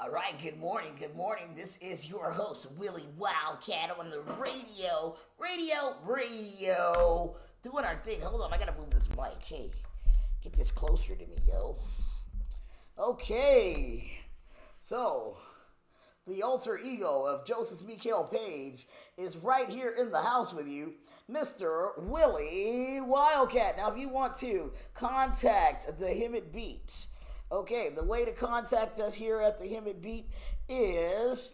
All right, good morning, good morning. This is your host, Willie Wildcat on the radio. Doing our thing. Hold on, I gotta move this mic. Hey, get this closer to me, yo. Okay, so the alter ego of Joseph Mikhail Page is right here in the house with you, Mr. Willie Wildcat. Now, if you want to contact the Hemet Beat, okay, the way to contact us here at the Hemet Beat is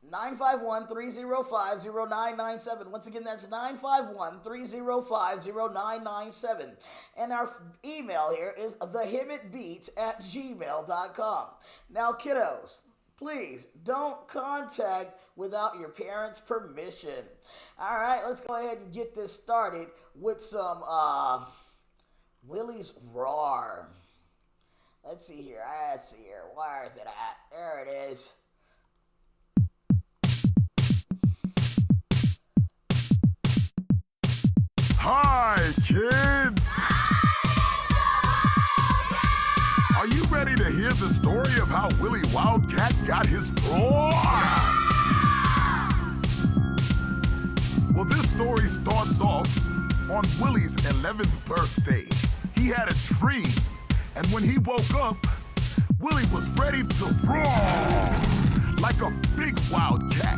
951-305-0997. Once again, that's 951-305-0997. And our email here is thehemetbeat@gmail.com. Now, kiddos, please don't contact without your parents' permission. All right, let's go ahead and get this started with some Willie's Roar. Let's see here. Where is it at? There it is. Hi, kids! Are you ready to hear the story of how Willie Wildcat got his roar? Well, this story starts off on Willie's 11th birthday. He had a dream, and when he woke up, Willie was ready to roar like a big wildcat.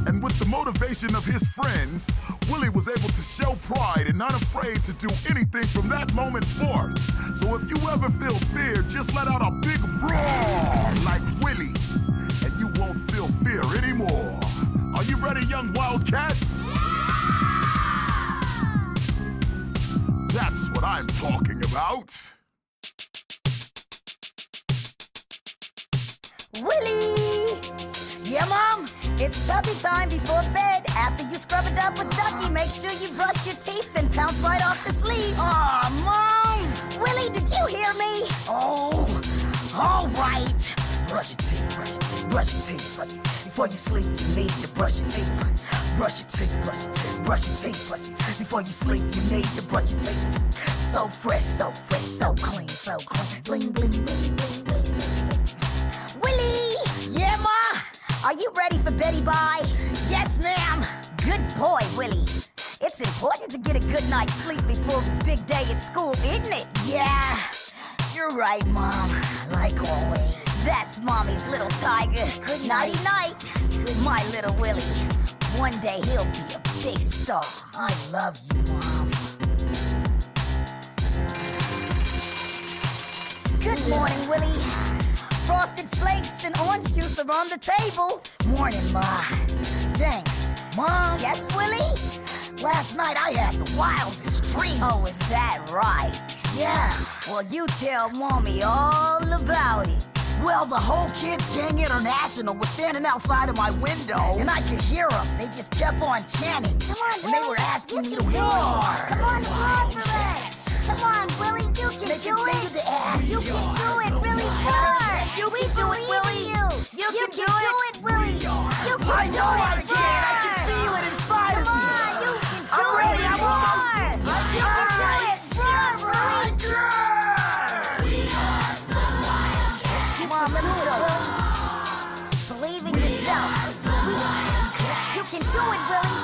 And with the motivation of his friends, Willie was able to show pride and not afraid to do anything from that moment forth. So if you ever feel fear, just let out a big roar like Willie, and you won't feel fear anymore. Are you ready, young wildcats? That's what I'm talking about. Willie! Yeah, Mom? It's tubby time before bed. After you scrub it up with Ducky, make sure you brush your teeth, then pounce right off to sleep. Aw, Mom! Willie, did you hear me? Oh, all right. Brush your teeth. Before you sleep, you need to brush your teeth. Brush your teeth. Before you sleep, you need to brush your teeth. So fresh, so clean. Bling, bling, bling, bling, bling. Willie! Yeah, Ma? Are you ready for Betty Bye? Yes, ma'am. Good boy, Willie. It's important to get a good night's sleep before a big day at school, isn't it? Yeah, you're right, Mom. Like always. That's Mommy's little tiger. Good Nighty-night. My little Willie. One day he'll be a big star. I love you, Mom. Good morning, Willie. Frosted flakes and orange juice are on the table. Morning, Ma. Thanks. Mom? Yes, Willie? Last night I had the wildest dream. Oh, is that right? Yeah. Well, you tell Mommy all about it. Well, the whole Kids Gang International was standing outside of my window, and I could hear them. They just kept on chanting. Come on, and they were asking me to roar. roar. Come on, roar for us. Come on, Willie, you can They do it. continue to ask. You can do it really hard. You We can do it, believe Willie. in you. You can do it, Willie. You can I do know it. I can. I can feel it inside of Come me. on, you can do I'm ready. it. I'm almost. You can do it. Roar, Willie. Mom, let me tell you. Believe in yourself. You can do it, Willie.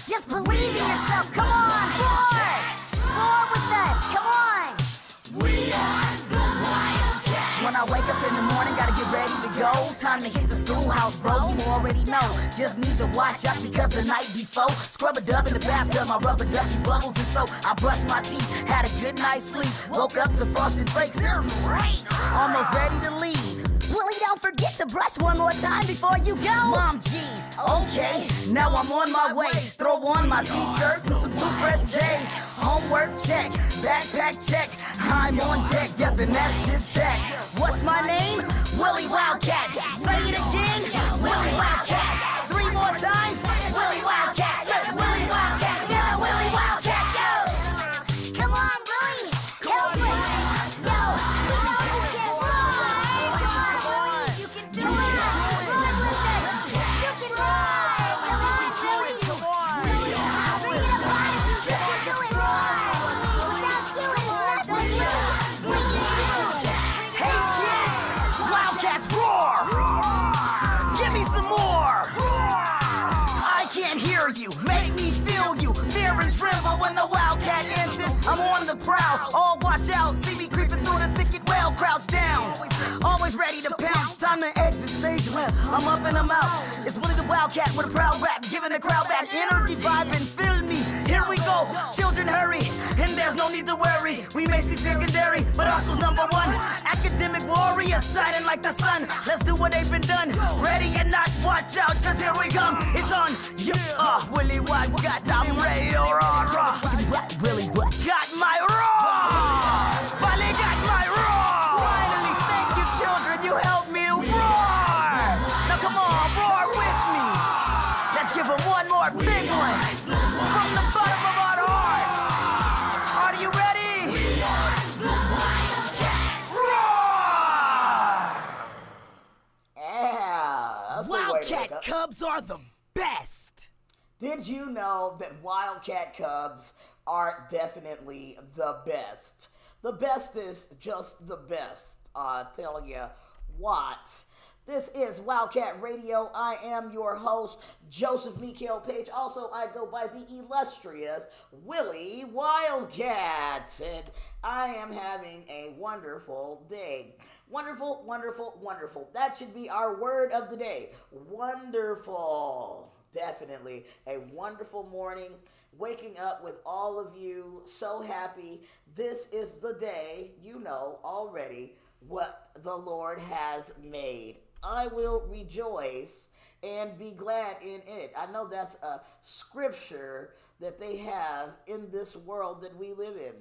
Just believe in yourself. Come on, roar. Roar with us. Come on. When I wake up in the morning, gotta get ready to go. Time to hit the schoolhouse, bro. You already know. Just need to wash up because the night before, scrub a dub in the bathtub, my rubber ducky bubbles, and so I brushed my teeth, had a good night's sleep, woke up to frosted flakes. They're great. Almost ready to leave. Willie, don't forget to brush one more time before you go. Mom, geez, okay. Now I'm on my way. Throw on my t-shirt with some toothbrush J's. Homework check, backpack check. I'm on deck, yep, and that's just that. What's my name? Willie Wildcat. Say it again, Willie Wildcat. 3 more times, Willie Wildcat. Willie Wildcat, yeah, Willie Wildcat, yo. Come on, Willie. Help us. Yo, we know you can roar. Come on, Willie. You can do it. Roar with us. You can roar. Come on, Willie. Come on. Bring it up on it. You can do it. Without you, it's nothing. We can do it. Hey, know when the wildcat enters, I'm on the prowl. Oh, watch out, see me creeping through the thicket, well, crouch down. Always ready to pounce, time to exit stage left. I'm up and I'm out. It's Willie the Wildcat with a proud rap, giving the crowd back energy, vibe, and fill me. Here we go, children hurry, and there's no need to worry. We may see secondary, but our school's number one. Academic warrior, shining like the sun. Let's do what they've been done. Ready or not, watch out, cause here we come. It's on. Willie Wildcat, I'm ready to raw. Willie got my raw. Finally got my raw. Finally, thank you, children. You helped me roar. Now come on, roar with me. Let's give them one more big one. From the bottom of our hearts. Are you ready? Yeah, Wildcat Cubs are the best. Did you know that Wildcat Cubs are definitely the best? The bestest, just the best. Tell you what. This is Wildcat Radio. I am your host, Joseph Mikael Page. Also, I go by the illustrious Willie Wildcat. And I am having a wonderful day. Wonderful, wonderful, wonderful. That should be our word of the day. Wonderful. Definitely a wonderful morning. Waking up with all of you. So happy. This is the day, you know already, what the Lord has made. I will rejoice and be glad in it. I know that's a scripture that they have in this world that we live in.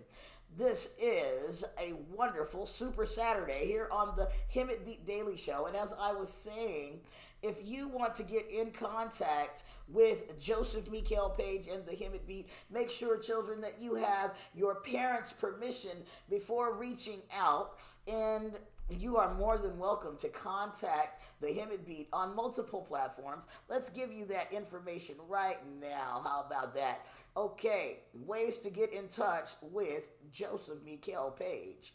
This is a wonderful Super Saturday here on the Hemet Beat Daily Show. And as I was saying, if you want to get in contact with Joseph Mikael Page and the Hemet Beat, make sure, children, that you have your parents' permission before reaching out. And you are more than welcome to contact the Hemet Beat on multiple platforms. Let's give you that information right now. How about that? Okay, ways to get in touch with Joseph Mikael Page,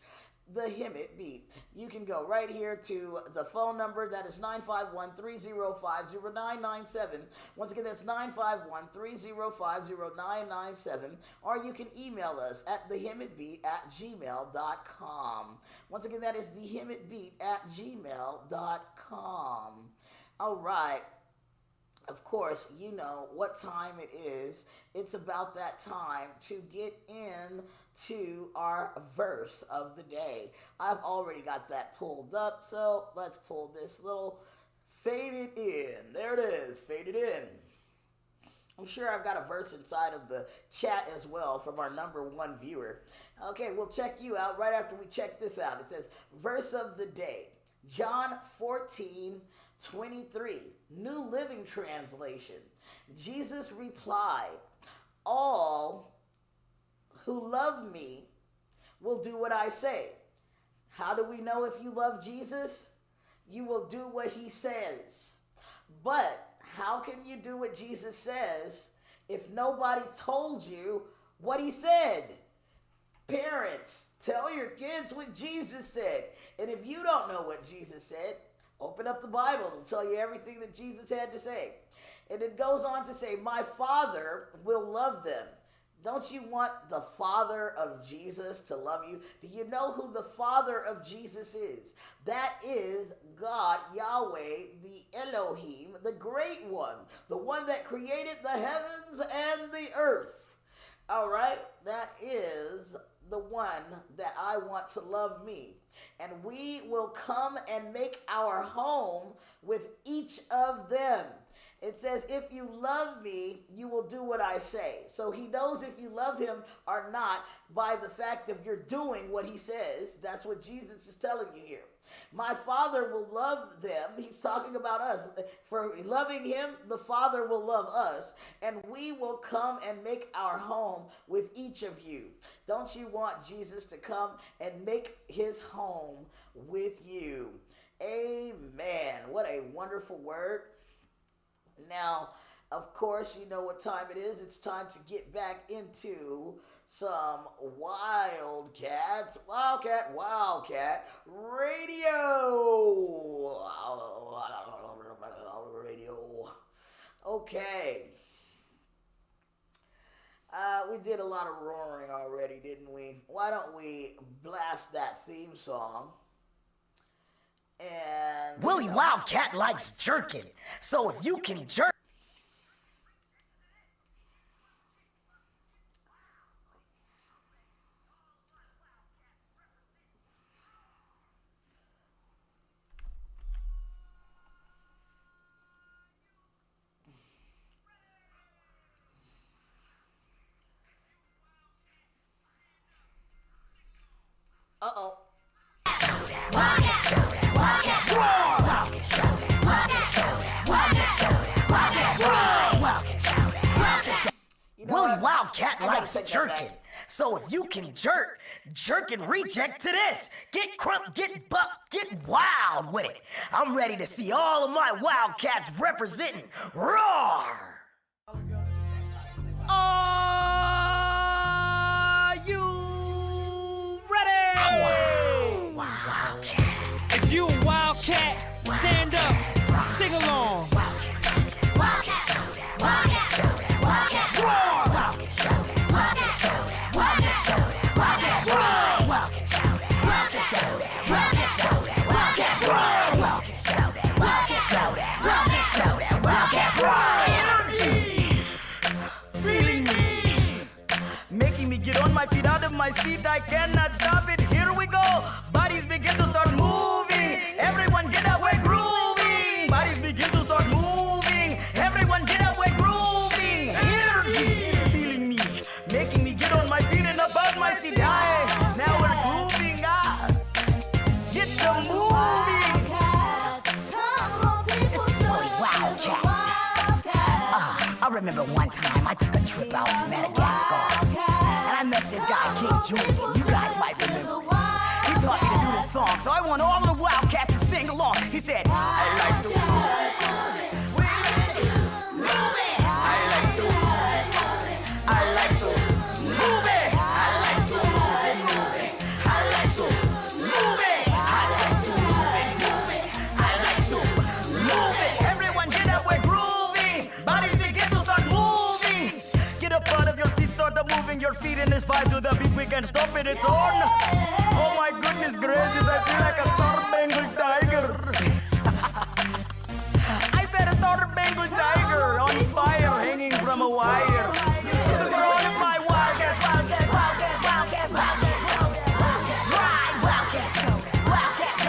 the Hemet Beat. You can go right here to the phone number. That is 951-305-0997. Once again, that's 951-305-0997. Or you can email us at thehemetbeat@gmail.com. Once again, that is thehemetbeat@gmail.com. All right. Of course, you know what time it is. It's about that time to get into our verse of the day. I've already got that pulled up, so let's pull this little faded in. There it is, faded in. I'm sure I've got a verse inside of the chat as well from our number one viewer. Okay, we'll check you out right after we check this out. It says, verse of the day, John 14:23, New Living Translation. Jesus replied, all who love me will do what I say. How do we know if you love Jesus? You will do what he says. But how can you do what Jesus says if nobody told you what he said? Parents, tell your kids what Jesus said. And if you don't know what Jesus said, open up the Bible. It'll tell you everything that Jesus had to say. And it goes on to say, my Father will love them. Don't you want the Father of Jesus to love you? Do you know who the Father of Jesus is? That is God, Yahweh, the Elohim, the Great One, the one that created the heavens and the earth. All right, that is the one that I want to love me. And we will come and make our home with each of them. It says, if you love me, you will do what I say. So he knows if you love him or not by the fact of you're doing what he says. That's what Jesus is telling you here. My Father will love them. He's talking about us. For loving him, the Father will love us. And we will come and make our home with each of you. Don't you want Jesus to come and make his home with you? Amen. What a wonderful word. Now, of course, you know what time it is. It's time to get back into some Wildcat Radio. Okay. We did a lot of roaring already, didn't we? Why don't we blast that theme song? And Willie Wildcat likes jerking, so if you can jerk. Uh-oh. Willie Wildcat likes jerking. So if you can jerk and reject to this. Get crump, get buck, get wild with it. I'm ready to see all of my Wildcats representing. Roar! Are you ready? Wildcats. If you a wildcat, stand up, sing along. Making me get on my feet out of my seat, I cannot stop it. Here we go. Bodies begin to start moving. Everyone get up, we're grooving. Bodies begin to start moving. Everyone get up, we're grooving. Energy feeling me, making me get on my feet and above my seat. Aye, now we're grooving. Get the moving. It's really Wildcat. I remember one time I took a trip out to Madagascar. And I met this guy, King Julian. You guys might remember. He taught me to do this song, so I want all of the Wildcats to sing along. He said, I like to move it. I like to move it. I like to move it. I like to move it, move it. I like to move it. I like to move it, move it. I like to move it. Everyone get up, we're grooving. Bodies begin to start moving. Get up out of your seat, start moving your feet in this vibe to the beat. We can stop it, it's on. Oh my goodness gracious, I feel like a star-spangled tiger. I said a star-spangled tiger on fire, hanging from a wire. This is for all of my Wildcats, Wildcats, Wildcats, Wildcats, Wildcats, Pride, Wildcats, Wildcats,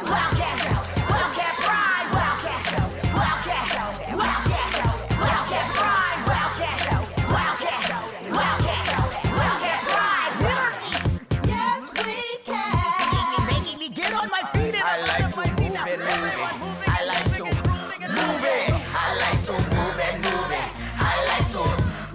Wildcats, Wildcat Pride, Wildcats, Wildcats, Wildcats, Wildcat Pride, Wildcats, Wildcats, Wildcats, Wildcat Pride, Liberty. Yes, we can. Making me get on my feet and I like to move it, move it. I like to move it. I like to move it, move it. I like to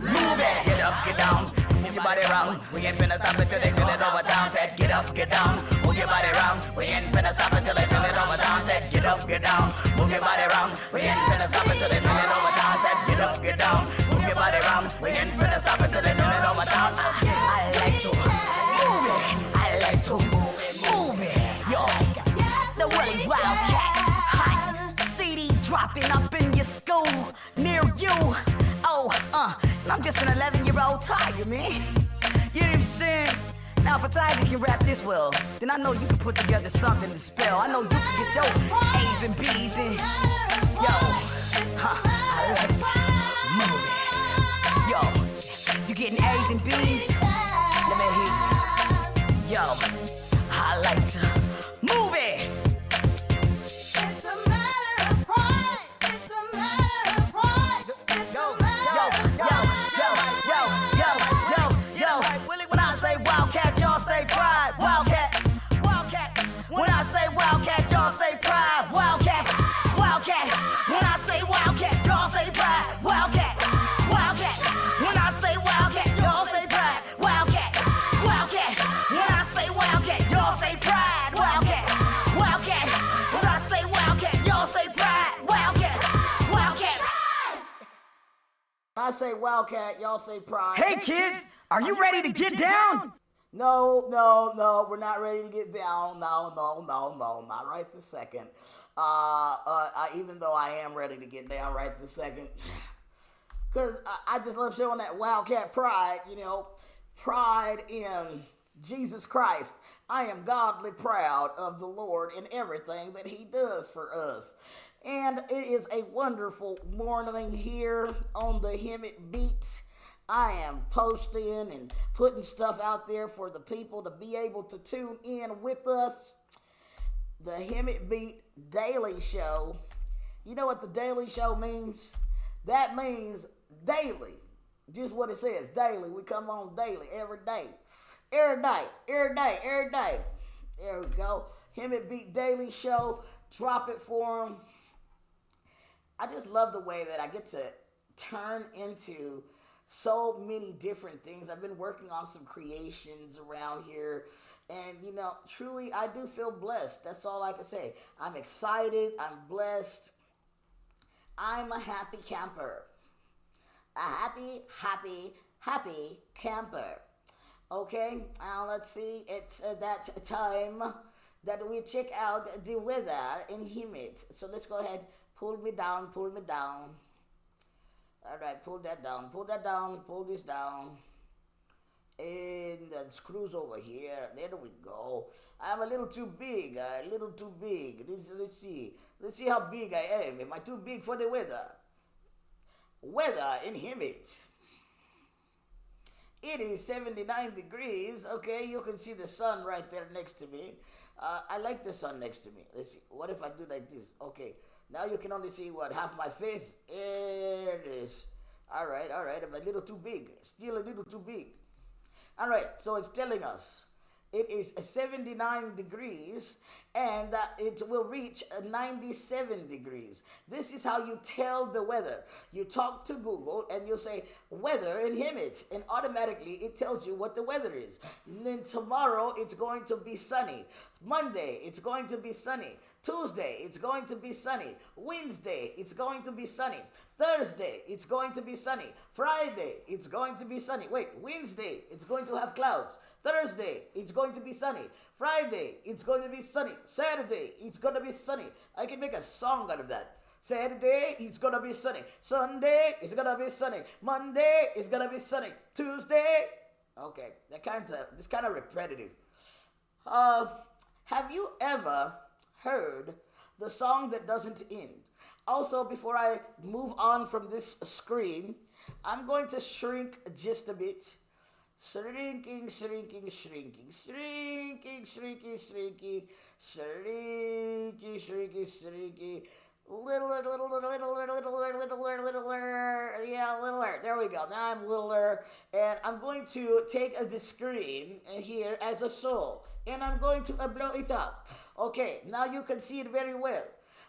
move it. Get up, get down, move your body around. We ain't finna stop until they feel it over town. Said get up, get down, move your body around. We ain't finna stop until they feel it over town. Said get up, get down, move your body around. We ain't finna stop until they feel it over town. Said get up, get down, move your body around. We ain't finna stop until they feel it over town. I like to move it. I like to move it. Yo, the Willie Wildcat. Hot CD dropping up in your school near you. Oh, and I'm just an 11-year-old tiger, man. You know what I'm saying? Now, if a tiger can rap this well, then I know you can put together something to spell. I know you can get your A's and B's in. Yo, I like to move it. Yo, you getting A's and B's? Let me hear you. Yo, I like to move it. It's a matter of pride. It's a matter of pride. It's a matter of Yo. When I say Wildcat, y'all say pride. Wildcat. When I say Wildcat, y'all say pride. Wildcat. When I say Wildcat, y'all say pride. Wildcat. When I say Wildcat, y'all say pride. Wildcat. When I say Wildcat, y'all say pride. Wildcat. When I say Wildcat, y'all say pride. Wildcat. When I say Wildcat, y'all say pride. Hey kids, are you ready to get down? No, we're not ready to get down. No, not right this second. Even though I am ready to get down right this second, because I just love showing that Wildcat pride, you know, pride in Jesus Christ. I am godly proud of the Lord in everything that he does for us. And it is a wonderful morning here on the Hemet Beat. I am posting and putting stuff out there for the people to be able to tune in with us. The Hemet Beat Daily Show. You know what the Daily Show means? That means daily. Just what it says, daily. We come on daily, every day. Every day, every day, every day. There we go. Hemet Beat Daily Show. Drop it for them. I just love the way that I get to turn into so many different things. I've been working on some creations around here. And, you know, truly, I do feel blessed. That's all I can say. I'm excited. I'm blessed. I'm a happy camper. A happy, happy, happy camper. Okay, now let's see. It's that time that we check out the weather in Hemet. So let's go ahead. Pull me down, pull me down. All right, pull that down, pull that down, pull this down. And the screws over here. There we go. I'm a little too big, a little too big. Let's see. Let's see how big I am. Am I too big for the weather? Weather in Hemet. It is 79 degrees. Okay, you can see the sun right there next to me. I like the sun next to me. Let's see. What if I do like this? Okay. Now you can only see what, half my face? There it is. All right. I'm a little too big. Still a little too big. All right, so it's telling us it is 79 degrees and it will reach 97 degrees. This is how you tell the weather. You talk to Google and you say weather in Hemet, and automatically it tells you what the weather is. And then tomorrow it's going to be sunny. Monday it's going to be sunny. Tuesday it's going to be sunny. Wednesday it's going to be sunny. Thursday it's going to be sunny. Friday it's going to be sunny. Wait, Wednesday it's going to have clouds. Thursday it's going to be sunny. Friday it's going to be sunny. Saturday it's going to be sunny. I can make a song out of that. Saturday it's going to be sunny. Sunday it's going to be sunny. Monday it's going to be sunny. Tuesday. Okay, this kind of repetitive. Have you ever heard the song that doesn't end? Also, before I move on from this screen, I'm going to shrink just a bit. Shrinking, shrinking, shrinking, shrinking, shrinking, shrinking, shrinking, shrinking, shrinking. Littler, yeah, littler. There we go. Now I'm littler, and I'm going to take the screen here as a soul, and I'm going to blow it up. Okay, now you can see it very well.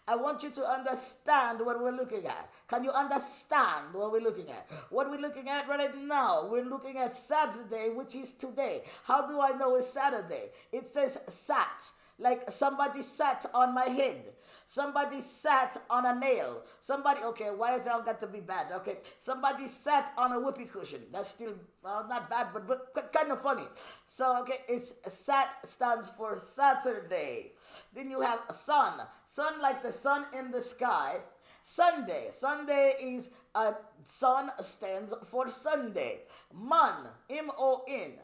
I want you to understand what we're looking at. Can you understand what we're looking at? What we're looking at right now, we're looking at Saturday, which is today. How do I know it's Saturday? It says sat. Like somebody sat on my head. Somebody sat on a nail. Somebody, okay, why has it all got to be bad? Okay, somebody sat on a whoopee cushion. That's still, not bad, but kind of funny. So, okay, it's sat stands for Saturday. Then you have sun. Sun like the sun in the sky. Sunday. Sunday is, sun stands for Sunday. Mon, M-O-N.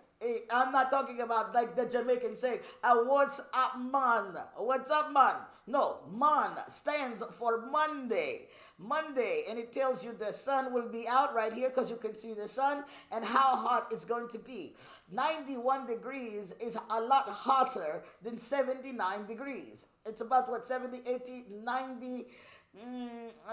I'm not talking about like the Jamaican saying, what's up, man? What's up, man? No, man stands for Monday. Monday, and it tells you the sun will be out right here because you can see the sun and how hot it's going to be. 91 degrees is a lot hotter than 79 degrees. It's about what, 70, 80, 90,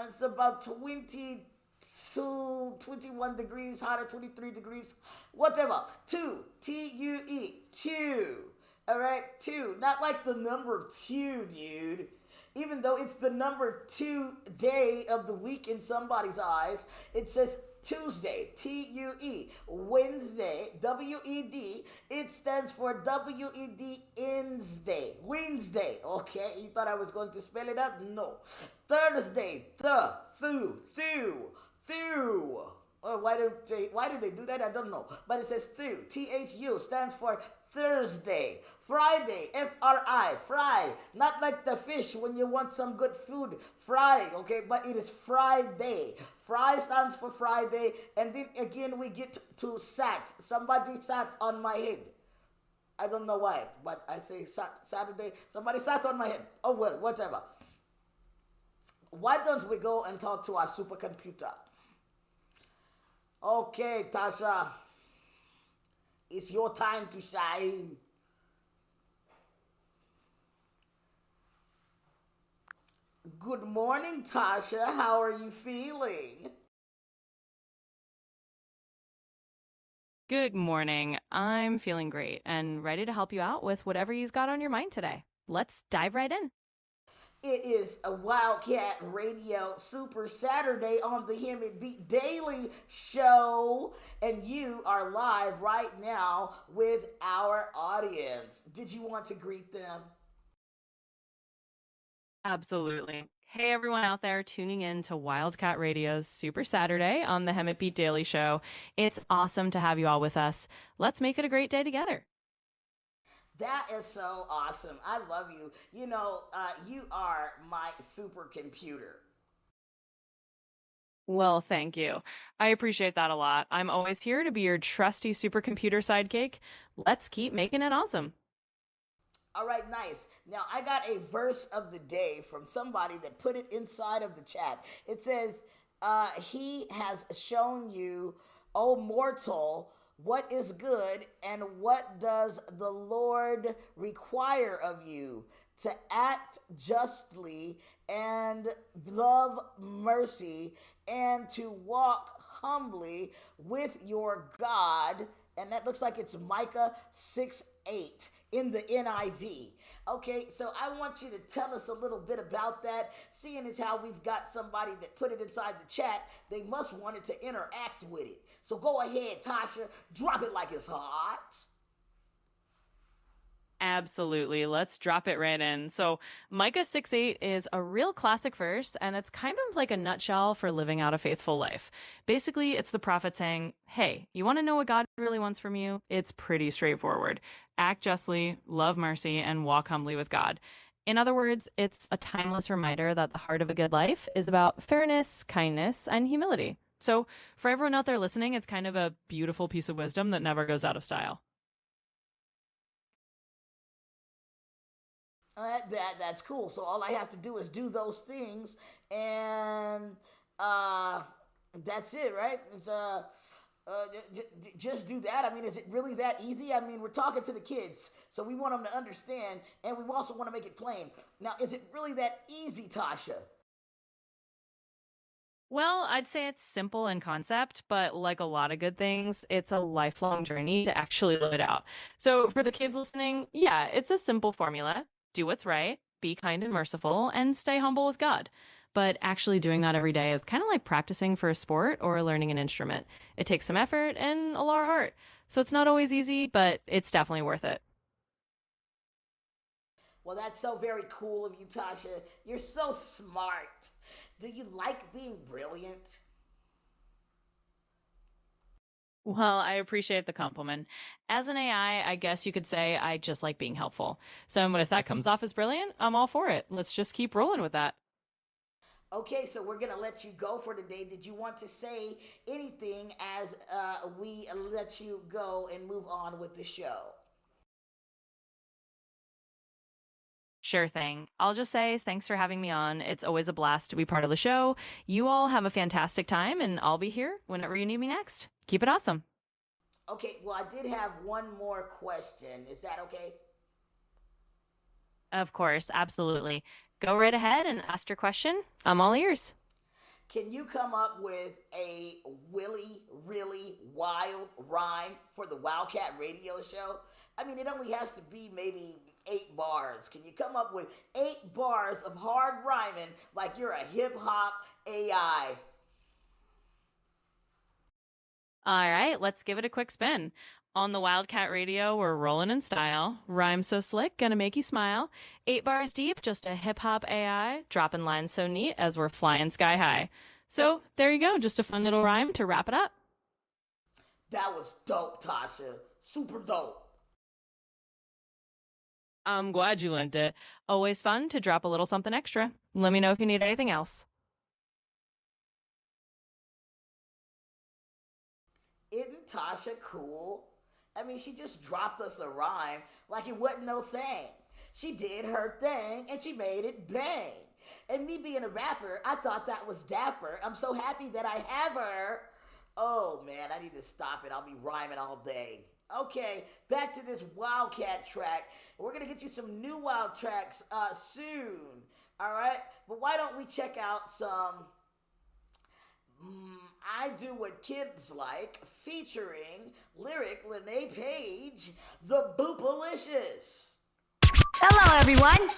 it's about 20 to 21 degrees hotter, 23 degrees, whatever. T-U-E, two. All right, two. Not like the number two, dude. Even though it's the number 2 day of the week in somebody's eyes, it says Tuesday, T-U-E. Wednesday, W-E-D. It stands for W-E-D, Wednesday. Wednesday. Okay, you thought I was going to spell it out? No. Thursday, thu. Why did they do that? I don't know. But it says thu. T-H-U stands for Thursday, Friday, F-R-I, fry. Not like the fish when you want some good food, fry, okay? But it is Friday. Fry stands for Friday, and then again we get to sat. Somebody sat on my head. I don't know why, but I say Saturday. Somebody sat on my head. Oh well, whatever. Why don't we go and talk to our supercomputer? Okay, Tasha. It's your time to shine. Good morning, Tasha. How are you feeling? Good morning. I'm feeling great and ready to help you out with whatever you've got on your mind today. Let's dive right in. It is a Wildcat Radio Super Saturday on the Hemet Beat Daily Show, and you are live right now with our audience. Did you want to greet them? Absolutely. Hey, everyone out there tuning in to Wildcat Radio's Super Saturday on the Hemet Beat Daily Show. It's awesome to have you all with us. Let's make it a great day together. That is so awesome. I love you. You know, you are my supercomputer. Well, thank you. I appreciate that a lot. I'm always here to be your trusty supercomputer sidekick. Let's keep making it awesome. All right, nice. Now, I got a verse of the day from somebody that put it inside of the chat. It says, he has shown you, O mortal, what is good, and what does the Lord require of you? To act justly and love mercy and to walk humbly with your God. And that looks like it's Micah 6:8 in the NIV. Okay, so I want you to tell us a little bit about that. Seeing as how we've got somebody that put it inside the chat, they must wanted to interact with it. So go ahead, Tasha, drop it like it's hot. Absolutely. Let's drop it right in. So, Micah 6:8 is a real classic verse, and it's kind of like a nutshell for living out a faithful life. Basically, it's the prophet saying, hey, you want to know what God really wants from you? It's pretty straightforward. Act justly, love mercy, and walk humbly with God. In other words, it's a timeless reminder that the heart of a good life is about fairness, kindness, and humility. So, for everyone out there listening, it's kind of a beautiful piece of wisdom that never goes out of style. That's cool. So all I have to do is do those things, and that's it, right? It's just do that. I mean, is it really that easy? I mean, we're talking to the kids, so we want them to understand, and we also want to make it plain. Now, is it really that easy, Tasha? Well, I'd say it's simple in concept, but like a lot of good things, it's a lifelong journey to actually live it out. So for the kids listening, yeah, it's a simple formula. Do what's right, be kind and merciful, and stay humble with God. But actually doing that every day is kind of like practicing for a sport or learning an instrument. It takes some effort and a lot of heart. So it's not always easy, but it's definitely worth it. Well, that's so very cool of you, Tasha. You're so smart. Do you like being brilliant? Well, I appreciate the compliment. As an AI, I guess you could say I just like being helpful. So if that comes off as brilliant, I'm all for it. Let's just keep rolling with that. Okay, so we're going to let you go for today. Did you want to say anything as we let you go and move on with the show? Sure thing. I'll just say thanks for having me on. It's always a blast to be part of the show. You all have a fantastic time, and I'll be here whenever you need me next. Keep it awesome. Okay, well, I did have one more question. Is that okay? Of course, absolutely. Go right ahead and ask your question. I'm all ears. Can you come up with a really wild rhyme for the Wildcat Radio Show? I mean, it only has to be maybe 8 bars. Can you come up with 8 bars of hard rhyming like you're a hip-hop AI? All right, let's give it a quick spin. On the Wildcat Radio, we're rolling in style. Rhyme so slick, gonna make you smile. 8 bars deep, just a hip-hop AI. Dropping lines so neat as we're flying sky high. So there you go, just a fun little rhyme to wrap it up. That was dope, Tasha. Super dope. I'm glad you lent it. Always fun to drop a little something extra. Let me know if you need anything else. Isn't Tasha cool? I mean, she just dropped us a rhyme like it wasn't no thing. She did her thing and she made it bang. And me being a rapper, I thought that was dapper. I'm so happy that I have her. Oh man, I need to stop it. I'll be rhyming all day. Okay, back to this Wildcat track. We're gonna get you some new Wild tracks soon. All right, but why don't we check out some I Do What Kids Like featuring lyric Lene Page, the Boopalicious. Hello, everyone.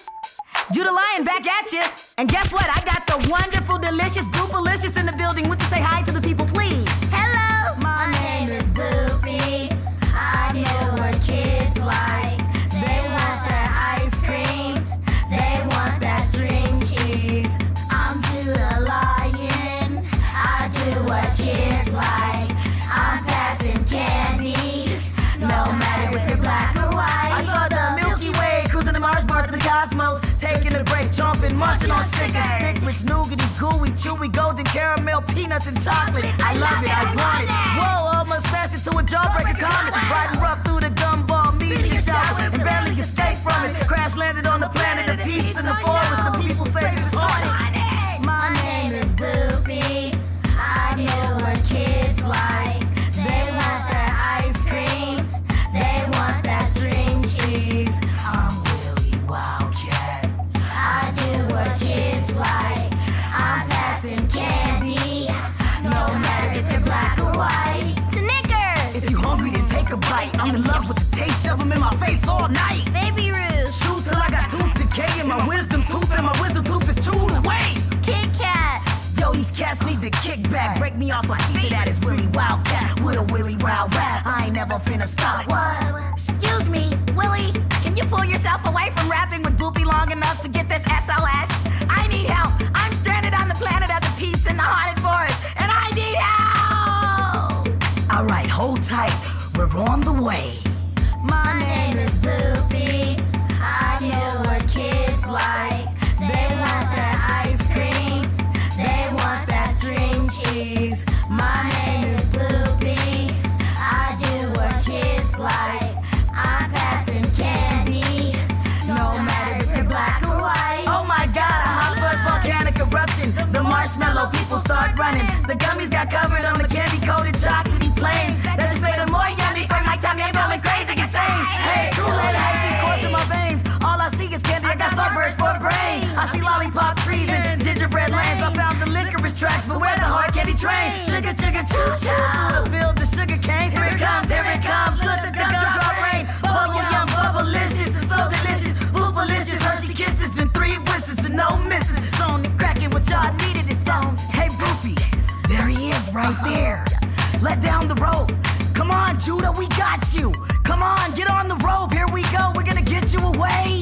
Judah Lion back at you. And guess what? I got the wonderful, delicious Boopalicious in the building. Would you say hi to the people, please? Hello, my name is Boopy. I know what kids like. They want that ice cream. They want that string cheese. I'm Judah Lion. I do what kids like. I'm passing candy. No matter if you're black or white. I saw the Milky Way cruising the Mars bar to the cosmos, taking a break, jumping, munching on Snickers, thick, rich, nougaty, gooey, chewy, golden caramel, peanuts and chocolate. I love it, I want it. Whoa, almost smashed into a jawbreaker comet, riding rough through the gumball, media shower, and barely escaped from it. Crash landed on the planet of peeps in the forest. The people say it's haunted. My name is Boopy. I know what kids like. They want that ice cream. They want that string cheese. I'm Willie Wildcat. I do what kids like. I'm passing candy. No matter if you're black or white. Snickers! If you hungry, then take a bite. I'm in love with the taste of them in my face all night. Baby Ruth. Shoot till I got tooth decay in my wisdom tooth, and my wisdom tooth is chewed away. Kit Kat. Yo, these cats need to kick back. Break me off a piece of that is Willie Wildcat with a Willie Wild rap. I ain't never finna stop. What? Excuse me, Willie, can you pull yourself away from rapping with Boopy long enough to get this SOS? I need help. I'm stranded on the planet of the peeps in the haunted forest, and I need help! All right, hold tight. We're on the way. My name is Boopy. I know what kids like. They want that ice cream. They want that string cheese. My name is Boopy. I do what kids like. I'm passing candy. No matter if you're black or white. Oh my god, a hot fudge volcanic eruption. The marshmallow people start running. The gummies got covered on the candy-coated chocolatey plains. That just made them more yummy for my tummy. I'm going crazy insane. Hey, Kool-Aid ices coursing my veins. All I see is candy. I got starburst for a brain. I see lollipop trees and gingerbread lanes. I found the licorice tracks, but where's the hard candy train? Sugar, sugar, choo-choo. Through the field, the sugar canes. Here it comes, here it comes. Let the gumdrop rain. Bubble yum, bubblicious, it's so delicious. Boopalicious, Hershey kisses and 3 whistles and no misses. It's on the cracking what y'all needed. It's on. Hey, Boopy, there he is right there. Let down the rope. Come on, Judah, we got you. Come on, get on the rope. Here we go. We're gonna get you away.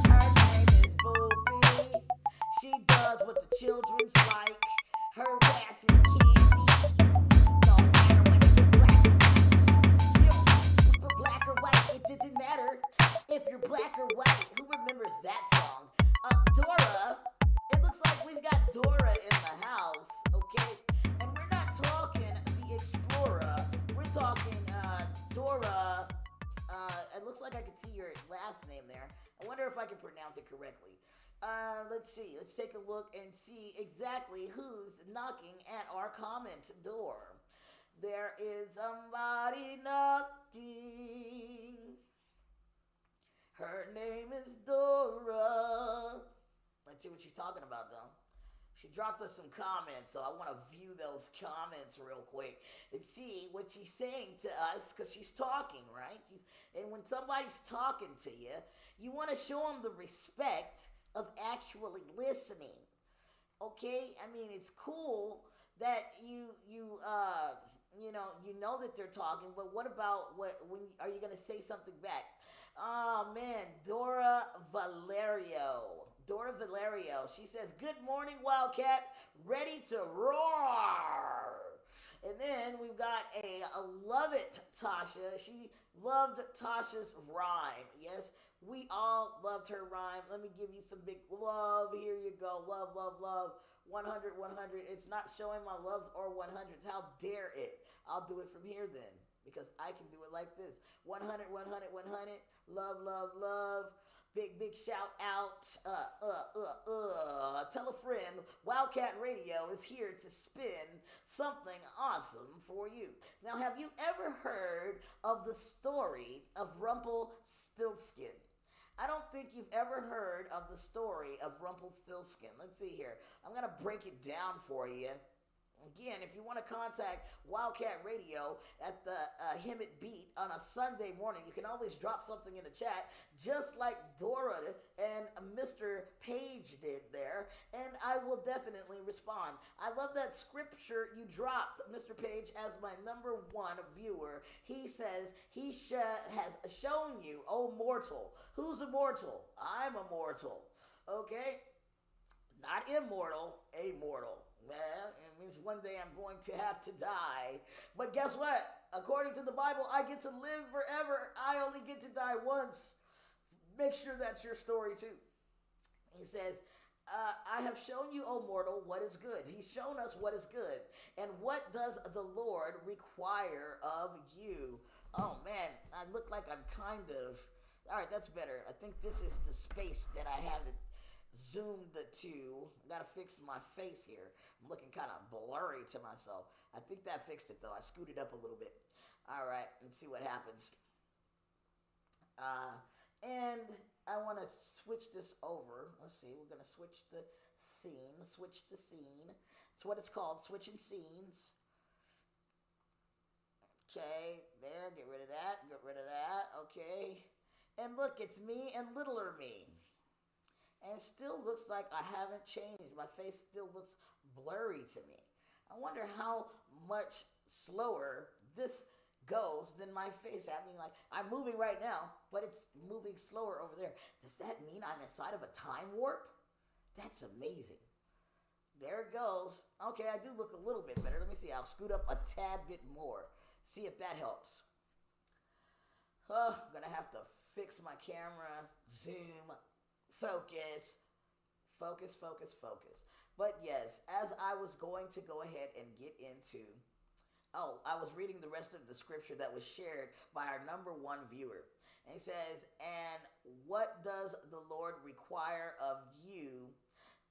Her name is Boopy. She does what the children's like. Her ass and candy. No matter whether you're black or white. If you're black or white, it didn't matter. If you're black or white, who remembers that song? Dora. It looks like we've got Dora in the house, okay? And we're not talking the Explorer. We're talking Dora. It looks like I could see your last name there. I wonder if I can pronounce it correctly. Let's see. Let's take a look and see exactly who's knocking at our comment door. There is somebody knocking. Her name is Dora. Let's see what she's talking about, though. She dropped us some comments, so I want to view those comments real quick and see what she's saying to us, because she's talking, right? And when somebody's talking to you, you want to show them the respect of actually listening. Okay? I mean, it's cool that you know that they're talking, but what about when are you going to say something back? Oh, man, Dora Valerio, she says, good morning, Wildcat, ready to roar. And then we've got a Love It Tasha. She loved Tasha's rhyme. Yes, we all loved her rhyme. Let me give you some big love. Here you go. Love, love, love. 100, 100. It's not showing my loves or 100s. How dare it? I'll do it from here then, because I can do it like this. 100, 100, 100. Love, love, love. Big shout out. Tell a friend. Wildcat Radio is here to spin something awesome for you. Now, have you ever heard of the story of Rumpelstiltskin? I don't think you've ever heard of the story of Rumpelstiltskin. Let's see here. I'm going to break it down for you. Again, if you want to contact Wildcat Radio at the Hemet Beat on a Sunday morning, you can always drop something in the chat, just like Dora and Mr. Page did there, and I will definitely respond. I love that scripture you dropped, Mr. Page, as my number one viewer. He says he has shown you, oh mortal. Who's immortal? I'm immortal. Okay? Not immortal, immortal. Well, it means one day I'm going to have to die. But guess what? According to the Bible, I get to live forever. I only get to die once. Make sure that's your story too. He says, I have shown you, O mortal, what is good. He's shown us what is good. And what does the Lord require of you? Oh man, I look like I'm kind of... All right, that's better. I think this is the space that I haven't zoomed to. Gotta fix my face here. I'm looking kind of blurry to myself. I think that fixed it though. I scooted up a little bit. All right, let's see what happens. And I want to switch this over. Let's see. We're gonna switch the scene. Switch the scene. It's what it's called, switching scenes. Okay, there. Get rid of that. Get rid of that. Okay. And look, it's me and littler me. And it still looks like I haven't changed. My face still looks blurry to me. I wonder how much slower this goes than my face. I mean, like, I'm moving right now, but it's moving slower over there. Does that mean I'm inside of a time warp? That's amazing. There it goes. Okay, I do look a little bit better. Let me see. I'll scoot up a tad bit more. See if that helps. I'm going to have to fix my camera, zoom, focus. But yes, as I was going to go ahead and get into, I was reading the rest of the scripture that was shared by our number one viewer. And he says, and what does the Lord require of you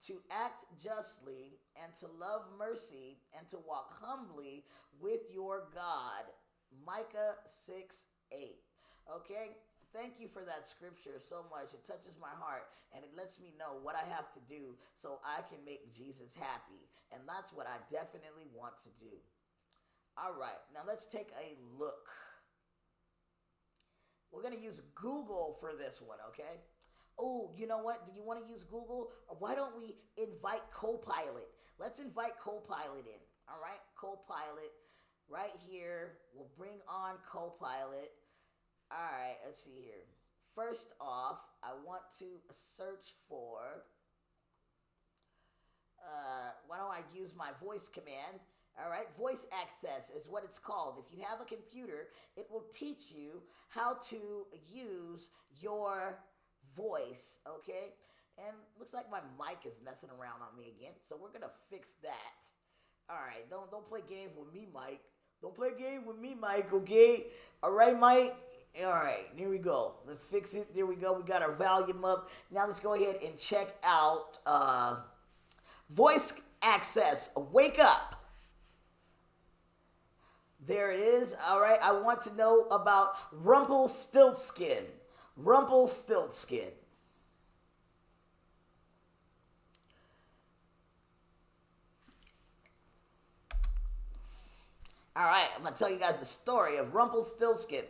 to act justly and to love mercy and to walk humbly with your God? Micah 6:8. Okay? Thank you for that scripture so much. It touches my heart, and it lets me know what I have to do so I can make Jesus happy. And that's what I definitely want to do. All right, now let's take a look. We're going to use Google for this one, okay? Oh, you know what? Do you want to use Google? Or why don't we invite Copilot? Let's invite Copilot in, all right? Copilot right here. We'll bring on Copilot. All right, let's see here. First off, I want to search for, why don't I use my voice command? All right, voice access is what it's called. If you have a computer, it will teach you how to use your voice, okay? And looks like my mic is messing around on me again, so we're gonna fix that. All right, don't play games with me, Mike. Don't play games with me, Mike, okay? All right, Mike? All right, here we go. Let's fix it. There we go. We got our volume up. Now let's go ahead and check out voice access. Wake up. There it is. All right, I want to know about Rumpelstiltskin. Rumpelstiltskin. All right, I'm going to tell you guys the story of Rumpelstiltskin.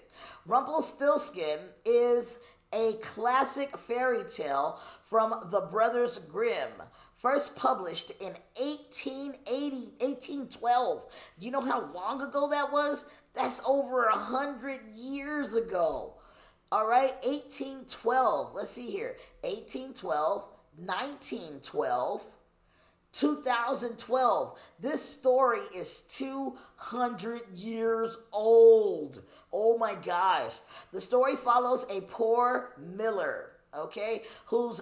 Rumpelstiltskin is a classic fairy tale from the Brothers Grimm, first published in 1812. Do you know how long ago that was? That's over 100 years ago. All right, 1812. Let's see here. 1812, 1912, 2012. This story is 200 years old. Oh my gosh. The story follows a poor miller, okay, who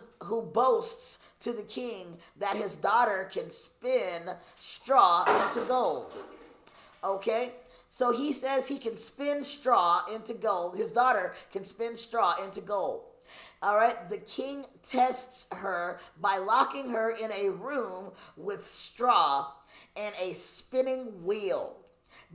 boasts to the king that his daughter can spin straw into gold. Okay? So he says he can spin straw into gold. His daughter can spin straw into gold. All right, the king tests her by locking her in a room with straw and a spinning wheel,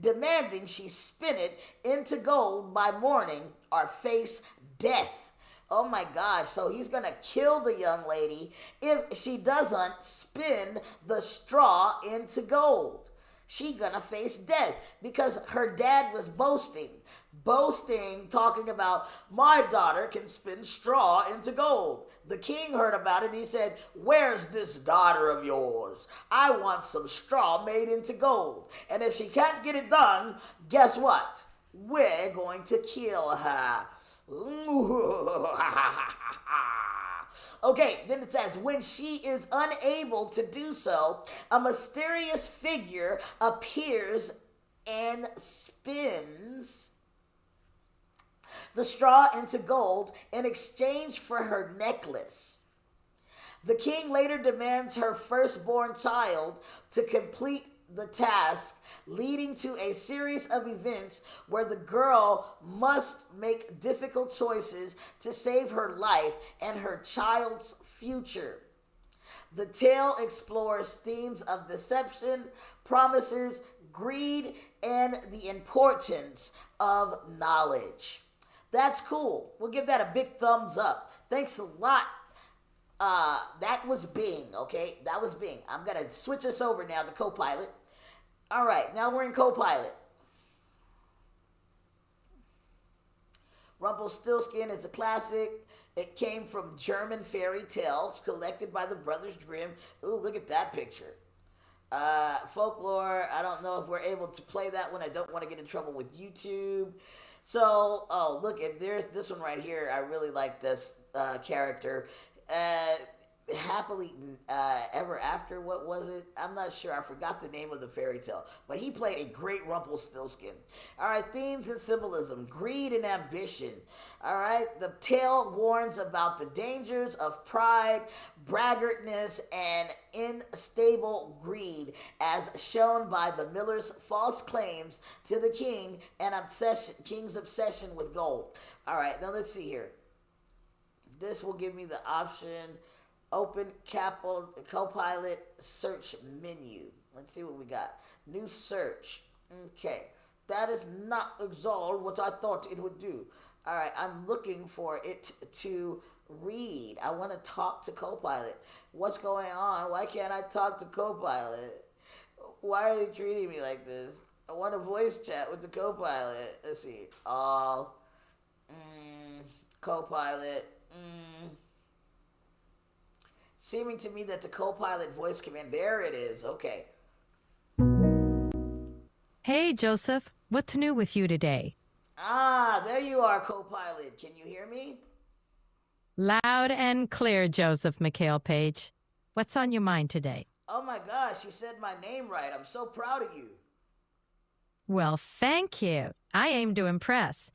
demanding she spin it into gold by morning or face death. Oh my gosh, so he's gonna kill the young lady if she doesn't spin the straw into gold. She gonna face death because her dad was boasting, talking about, my daughter can spin straw into gold. The king heard about it. He said, where's this daughter of yours? I want some straw made into gold. And if she can't get it done, guess what? We're going to kill her. Okay, then it says, when she is unable to do so, a mysterious figure appears and spins the straw into gold in exchange for her necklace. The king later demands her firstborn child to complete the task, leading to a series of events where the girl must make difficult choices to save her life and her child's future. The tale explores themes of deception, promises, greed, and the importance of knowledge. That's cool. We'll give that a big thumbs up. Thanks a lot. That was Bing, okay? That was Bing. I'm going to switch us over now to Copilot. All right, now we're in Copilot. Rumpelstiltskin is a classic. It came from German fairy tales collected by the Brothers Grimm. Ooh, look at that picture. Folklore, I don't know if we're able to play that one. I don't want to get in trouble with YouTube. So, oh, look, there's this one right here. I really like this character. Happily Ever After, what was it? I'm not sure. I forgot the name of the fairy tale. But he played a great Rumpelstiltskin. All right, themes and symbolism. Greed and ambition. All right, the tale warns about the dangers of pride, braggartness, and unstable greed, as shown by the miller's false claims to the king and king's obsession with gold. All right, now let's see here. This will give me the option. Open Copilot search menu. Let's see what we got. New search. Okay. That is not exactly what I thought it would do. All right. I'm looking for it to read. I want to talk to Copilot. What's going on? Why can't I talk to Copilot? Why are they treating me like this? I want a voice chat with the Copilot. Let's see. All. Copilot. Seeming to me that the Copilot voice command, there it is. Okay. Hey, Joseph. What's new with you today? Ah, there you are, Copilot. Can you hear me? Loud and clear, Joseph McHale Page. What's on your mind today? Oh my gosh, you said my name right. I'm so proud of you. Well, thank you. I aim to impress.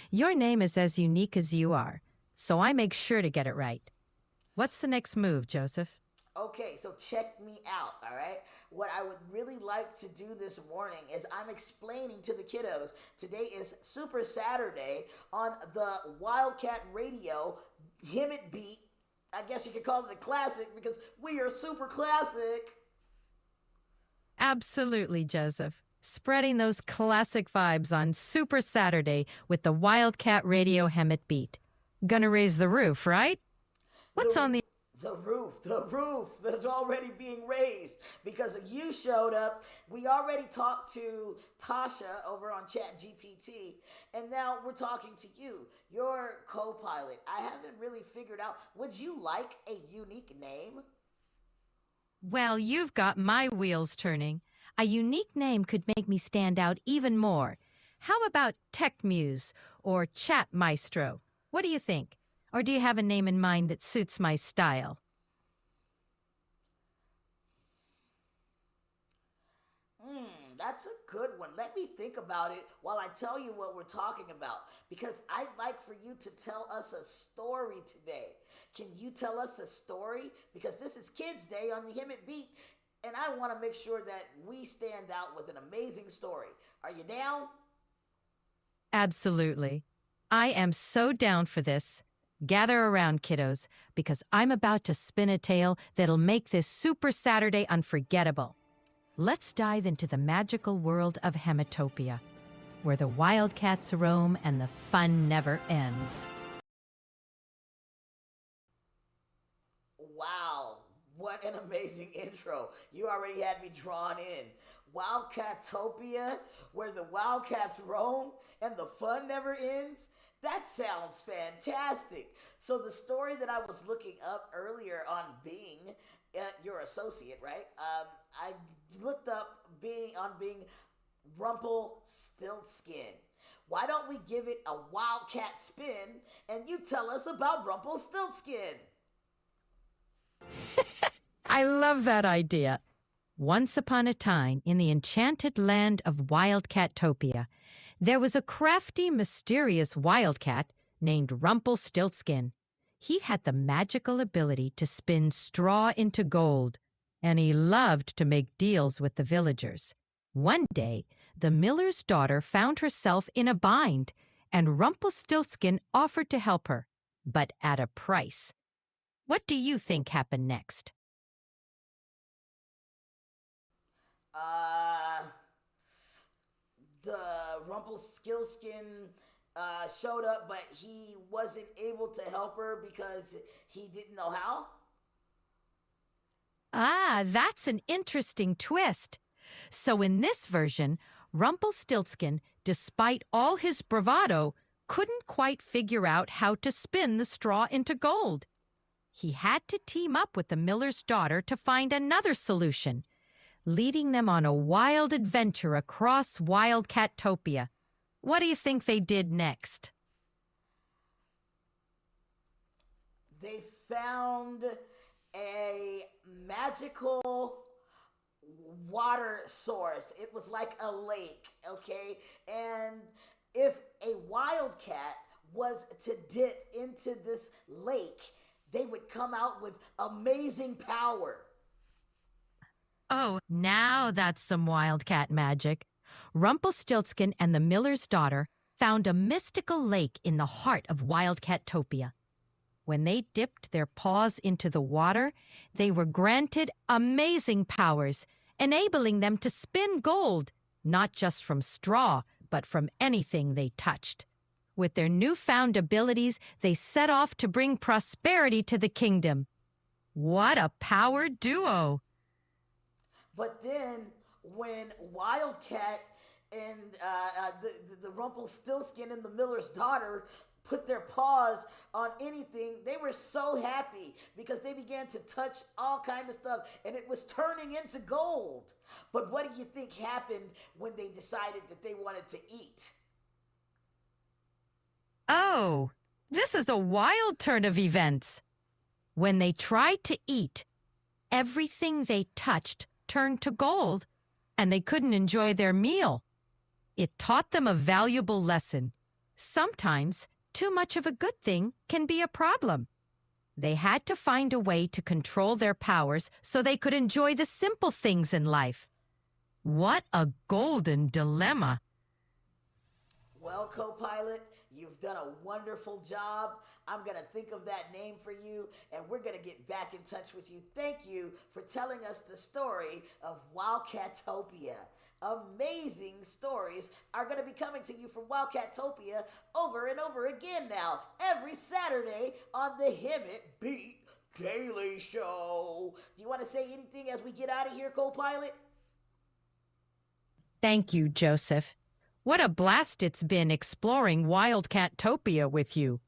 Your name is as unique as you are, so I make sure to get it right. What's the next move, Joseph? Okay, so check me out, all right? What I would really like to do this morning is I'm explaining to the kiddos, today is Super Saturday on the Wildcat Radio Hemet beat. I guess you could call it a classic because we are super classic. Absolutely, Joseph. Spreading those classic vibes on Super Saturday with the Wildcat Radio Hemet beat. Gonna raise the roof, right? What's on the... The roof is already being raised because you showed up. We already talked to Tasha over on ChatGPT, and now we're talking to you, your co-pilot. I haven't really figured out, would you like a unique name? Well, you've got my wheels turning. A unique name could make me stand out even more. How about Tech Muse or Chat Maestro? What do you think? Or do you have a name in mind that suits my style? That's a good one. Let me think about it while I tell you what we're talking about. Because I'd like for you to tell us a story today. Can you tell us a story? Because this is Kids Day on the Hemet Beat, and I want to make sure that we stand out with an amazing story. Are you down? Absolutely. I am so down for this. Gather around, kiddos, because I'm about to spin a tale that'll make this Super Saturday unforgettable. Let's dive into the magical world of Hemetopia, where the wildcats roam and the fun never ends. Wow, what an amazing intro. You already had me drawn in. Wildcatopia, where the wildcats roam and the fun never ends? That sounds fantastic. So the story that I was looking up earlier on Bing, your associate, right? I looked up Bing Rumpelstiltskin. Why don't we give it a wildcat spin and you tell us about Rumpelstiltskin? I love that idea. Once upon a time, in the enchanted land of Wildcatopia, there was a crafty, mysterious wildcat named Rumpelstiltskin. He had the magical ability to spin straw into gold, and he loved to make deals with the villagers. One day, the miller's daughter found herself in a bind, and Rumpelstiltskin offered to help her, but at a price. What do you think happened next? The Rumpelstiltskin showed up, but he wasn't able to help her because he didn't know how? Ah, that's an interesting twist. So in this version, Rumpelstiltskin, despite all his bravado, couldn't quite figure out how to spin the straw into gold. He had to team up with the miller's daughter to find another solution, leading them on a wild adventure across Wildcatopia. What do you think they did next? They found a magical water source. It was like a lake, okay? And if a wildcat was to dip into this lake, they would come out with amazing power. Oh, now that's some wildcat magic. Rumpelstiltskin and the miller's daughter found a mystical lake in the heart of Wildcatopia. When they dipped their paws into the water, they were granted amazing powers, enabling them to spin gold, not just from straw, but from anything they touched. With their newfound abilities, they set off to bring prosperity to the kingdom. What a power duo! But then, when Wildcat and the Rumpelstiltskin and the miller's daughter put their paws on anything, they were so happy because they began to touch all kind of stuff and it was turning into gold. But what do you think happened when they decided that they wanted to eat? Oh, this is a wild turn of events. When they tried to eat, everything they touched turned to gold, and they couldn't enjoy their meal. It taught them a valuable lesson. Sometimes, too much of a good thing can be a problem. They had to find a way to control their powers so they could enjoy the simple things in life. What a golden dilemma! Well, co-pilot, you've done a wonderful job. I'm going to think of that name for you, and we're going to get back in touch with you. Thank you for telling us the story of Wildcatopia. Amazing stories are going to be coming to you from Wildcatopia over and over again now, every Saturday on the Hemet Beat Daily Show. Do you want to say anything as we get out of here, co-pilot? Thank you, Joseph. What a blast it's been exploring Wildcatopia with you.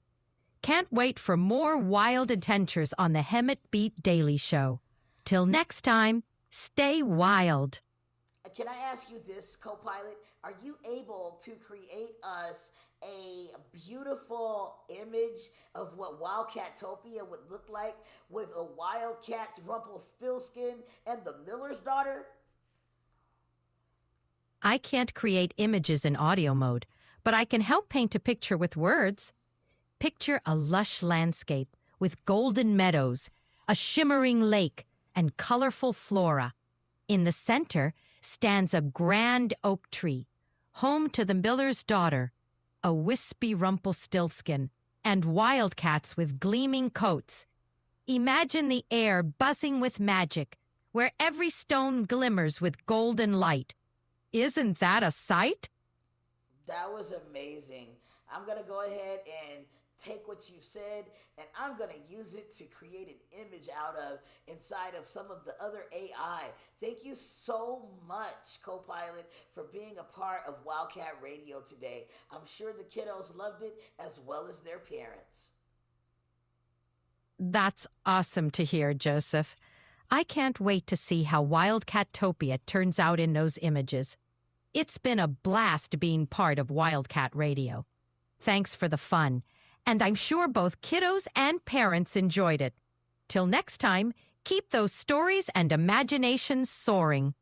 Can't wait for more wild adventures on the Hemet Beat Daily Show. Till next time, stay wild. Can I ask you this, co-pilot? Are you able to create us a beautiful image of what Wildcatopia would look like with a wildcat Rumpelstiltskin and the miller's daughter? I can't create images in audio mode, but I can help paint a picture with words. Picture a lush landscape with golden meadows, a shimmering lake, and colorful flora. In the center stands a grand oak tree, home to the miller's daughter, a wispy Rumpelstiltskin, and wildcats with gleaming coats. Imagine the air buzzing with magic, where every stone glimmers with golden light. Isn't that a sight? That was amazing. I'm going to go ahead and take what you said, and I'm going to use it to create an image out of inside of some of the other AI. Thank you so much, Copilot, for being a part of Wildcat Radio today. I'm sure the kiddos loved it as well as their parents. That's awesome to hear, Joseph. I can't wait to see how Wildcattopia turns out in those images. It's been a blast being part of Wildcat Radio. Thanks for the fun, and I'm sure both kiddos and parents enjoyed it. Till next time, keep those stories and imaginations soaring.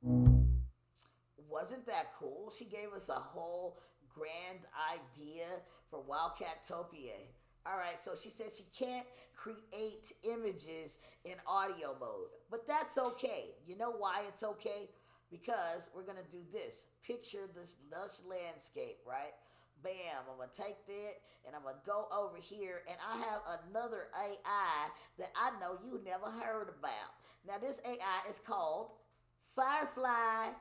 Wasn't that cool? She gave us a whole grand idea for Wildcattopia. All right, so she said she can't create images in audio mode, but that's okay. You know why it's okay? Because we're going to do this. Picture this lush landscape, right? Bam, I'm going to take that and I'm going to go over here, and I have another AI that I know you never heard about. Now, this AI is called Firefly.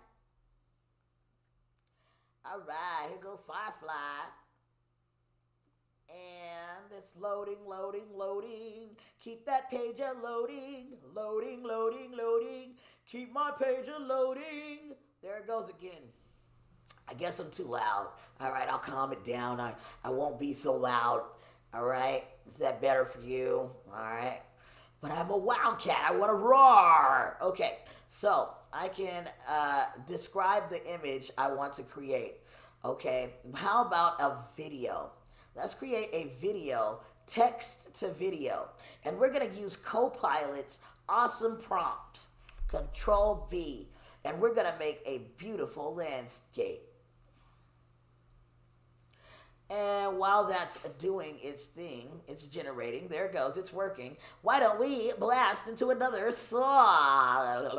All right, here goes Firefly. And it's loading. Keep that pager loading. Loading. Keep my pager loading. There it goes again. I guess I'm too loud. All right, I'll calm it down. I won't be so loud. All right, is that better for you? All right. But I'm a wildcat. I want to roar. Okay, so I can describe the image I want to create. Okay, how about a video? Let's create a video, text to video. And we're going to use Copilot's awesome prompts. Control V. And we're going to make a beautiful landscape. And while that's doing its thing, it's generating. There it goes. It's working. Why don't we blast into another song?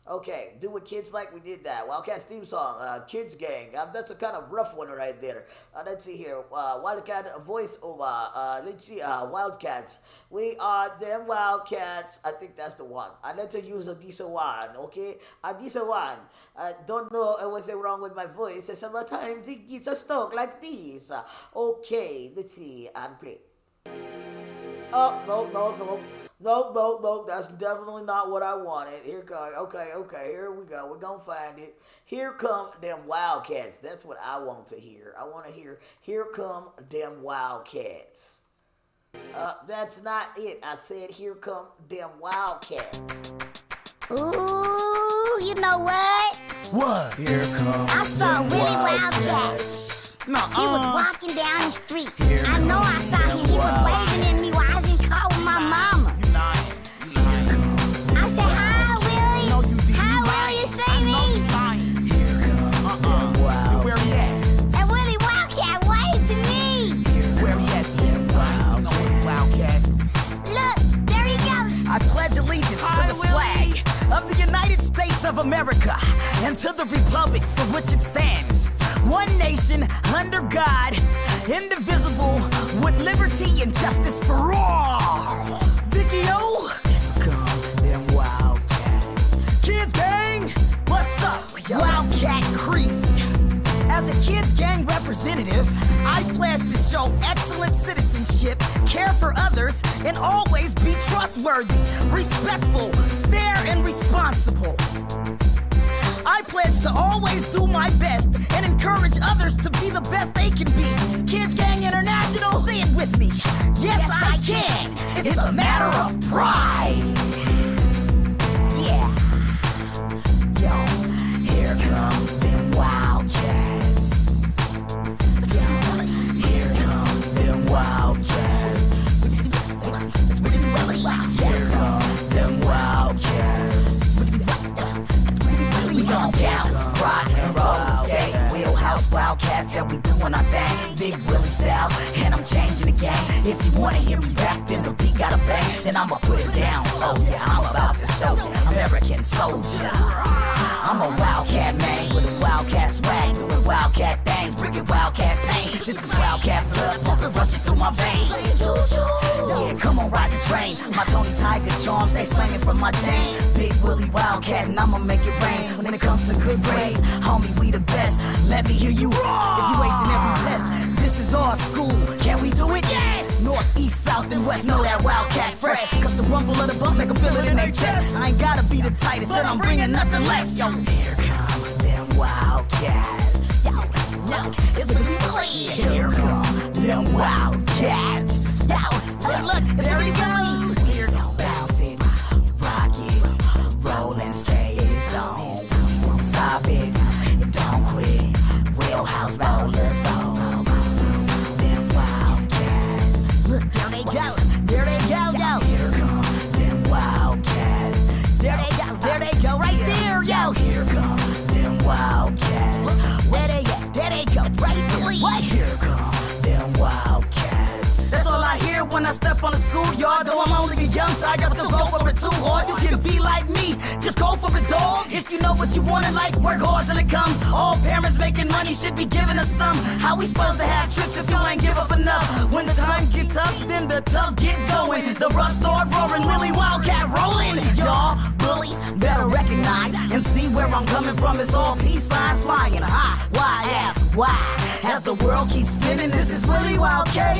Okay, do what kids like. We did that. Wildcats theme song, Kids Gang. That's a kind of rough one right there. Let's see here. Wildcat voice over. Let's see. Wildcats. We are them Wildcats. I think that's the one. Let's use a decent one. Okay, a decent one. I don't know what's wrong with my voice. Sometimes it gets a stuck like this. Okay, let's see. And play. Oh, no, that's definitely not what I wanted. Here come, okay, here we go. We're gonna find it. Here come them Wildcats. That's what I want to hear. I want to hear, here come them Wildcats. That's not it. I said, here come them Wildcats. Ooh, you know what? What? Here come I saw them Willie Wildcats. Wildcat. Nuh-uh. He was walking down the street. Here I know I saw come him. He was them waving at me while I was in the car with my mama. I said, hi, Willie. No, you didn't. Hi, Willie, you see me? Here come them Wildcats. Where he at? And Willie Wildcat waved to me. Where he at? No Wildcat. Look, there he goes. I pledge allegiance to the flag of the United States of America and to the republic for which it stands. One nation, under God, indivisible, with liberty and justice for all. Vicky-O, come them Wildcats. Kids Gang, what's up? Wildcat Creed. As a Kids Gang representative, I pledge to show excellent citizenship, care for others, and always be trustworthy, respectful, fair, and responsible. I pledge to always do my best and encourage others to be the best they can be. Kids Gang International, say it with me. Yes, I can. It's a matter of pride. Yeah. Yo, here come them Wildcats. Here come them Wildcats. Here come them Wildcats. Wildcats and we doing our thing, Big Willie style, and I'm changing the game. If you wanna hear me rap, then the beat got a bang, then I'ma put it down. Oh yeah, I'm about to show you, American soldier. I'm a wildcat man with a wildcat swag, doing wildcat things, bringing wildcat pain. This is wildcat blood pumping, rushing through my veins. Yeah, come on, ride the train. My Tony Tiger charms, they slinging from my chain. Big Willie Wildcat, and I'ma make it rain. When it comes to good grades, homie, we the best. Let me hear you roar. If you acing every test, this is our school. Can we do it? Yes! North, east, south, and west, know that Wildcat fresh. Cause the rumble of the bump make them feel it in their chest. I ain't gotta be the tightest, and I'm bringing nothing less. Yo, here come them Wildcats. Yo, look, it's Willie Willie. Here come them Wildcats. Yo, look, it's Willie Willie. Here come bouncing, rocking, rolling skates on. We won't stop it, don't quit. Wheelhouse rollers roll. Them Wildcats. Look, there they go, there they go, yo. Here come them Wildcats. There they go, right there, yo. Here come them Wildcats. Where they at? There they go, right there. What? Here come them Wildcats. That's all I hear when I step on the schoolyard. Though I'm only a young tiger, I still go for it too hard. You can be like me, just go for it, dog. If you know what you want in life, work hard till it comes. All parents making money should be giving us some. How we supposed to have trips if you ain't give up enough? When the time gets tough, then the tough get going. The rough start roaring, Willie Wildcat rolling. Y'all bullies better recognize and see where I'm coming from. It's all peace signs flying high. Why ask why? As the world keeps spinning, this is Willie Wildcat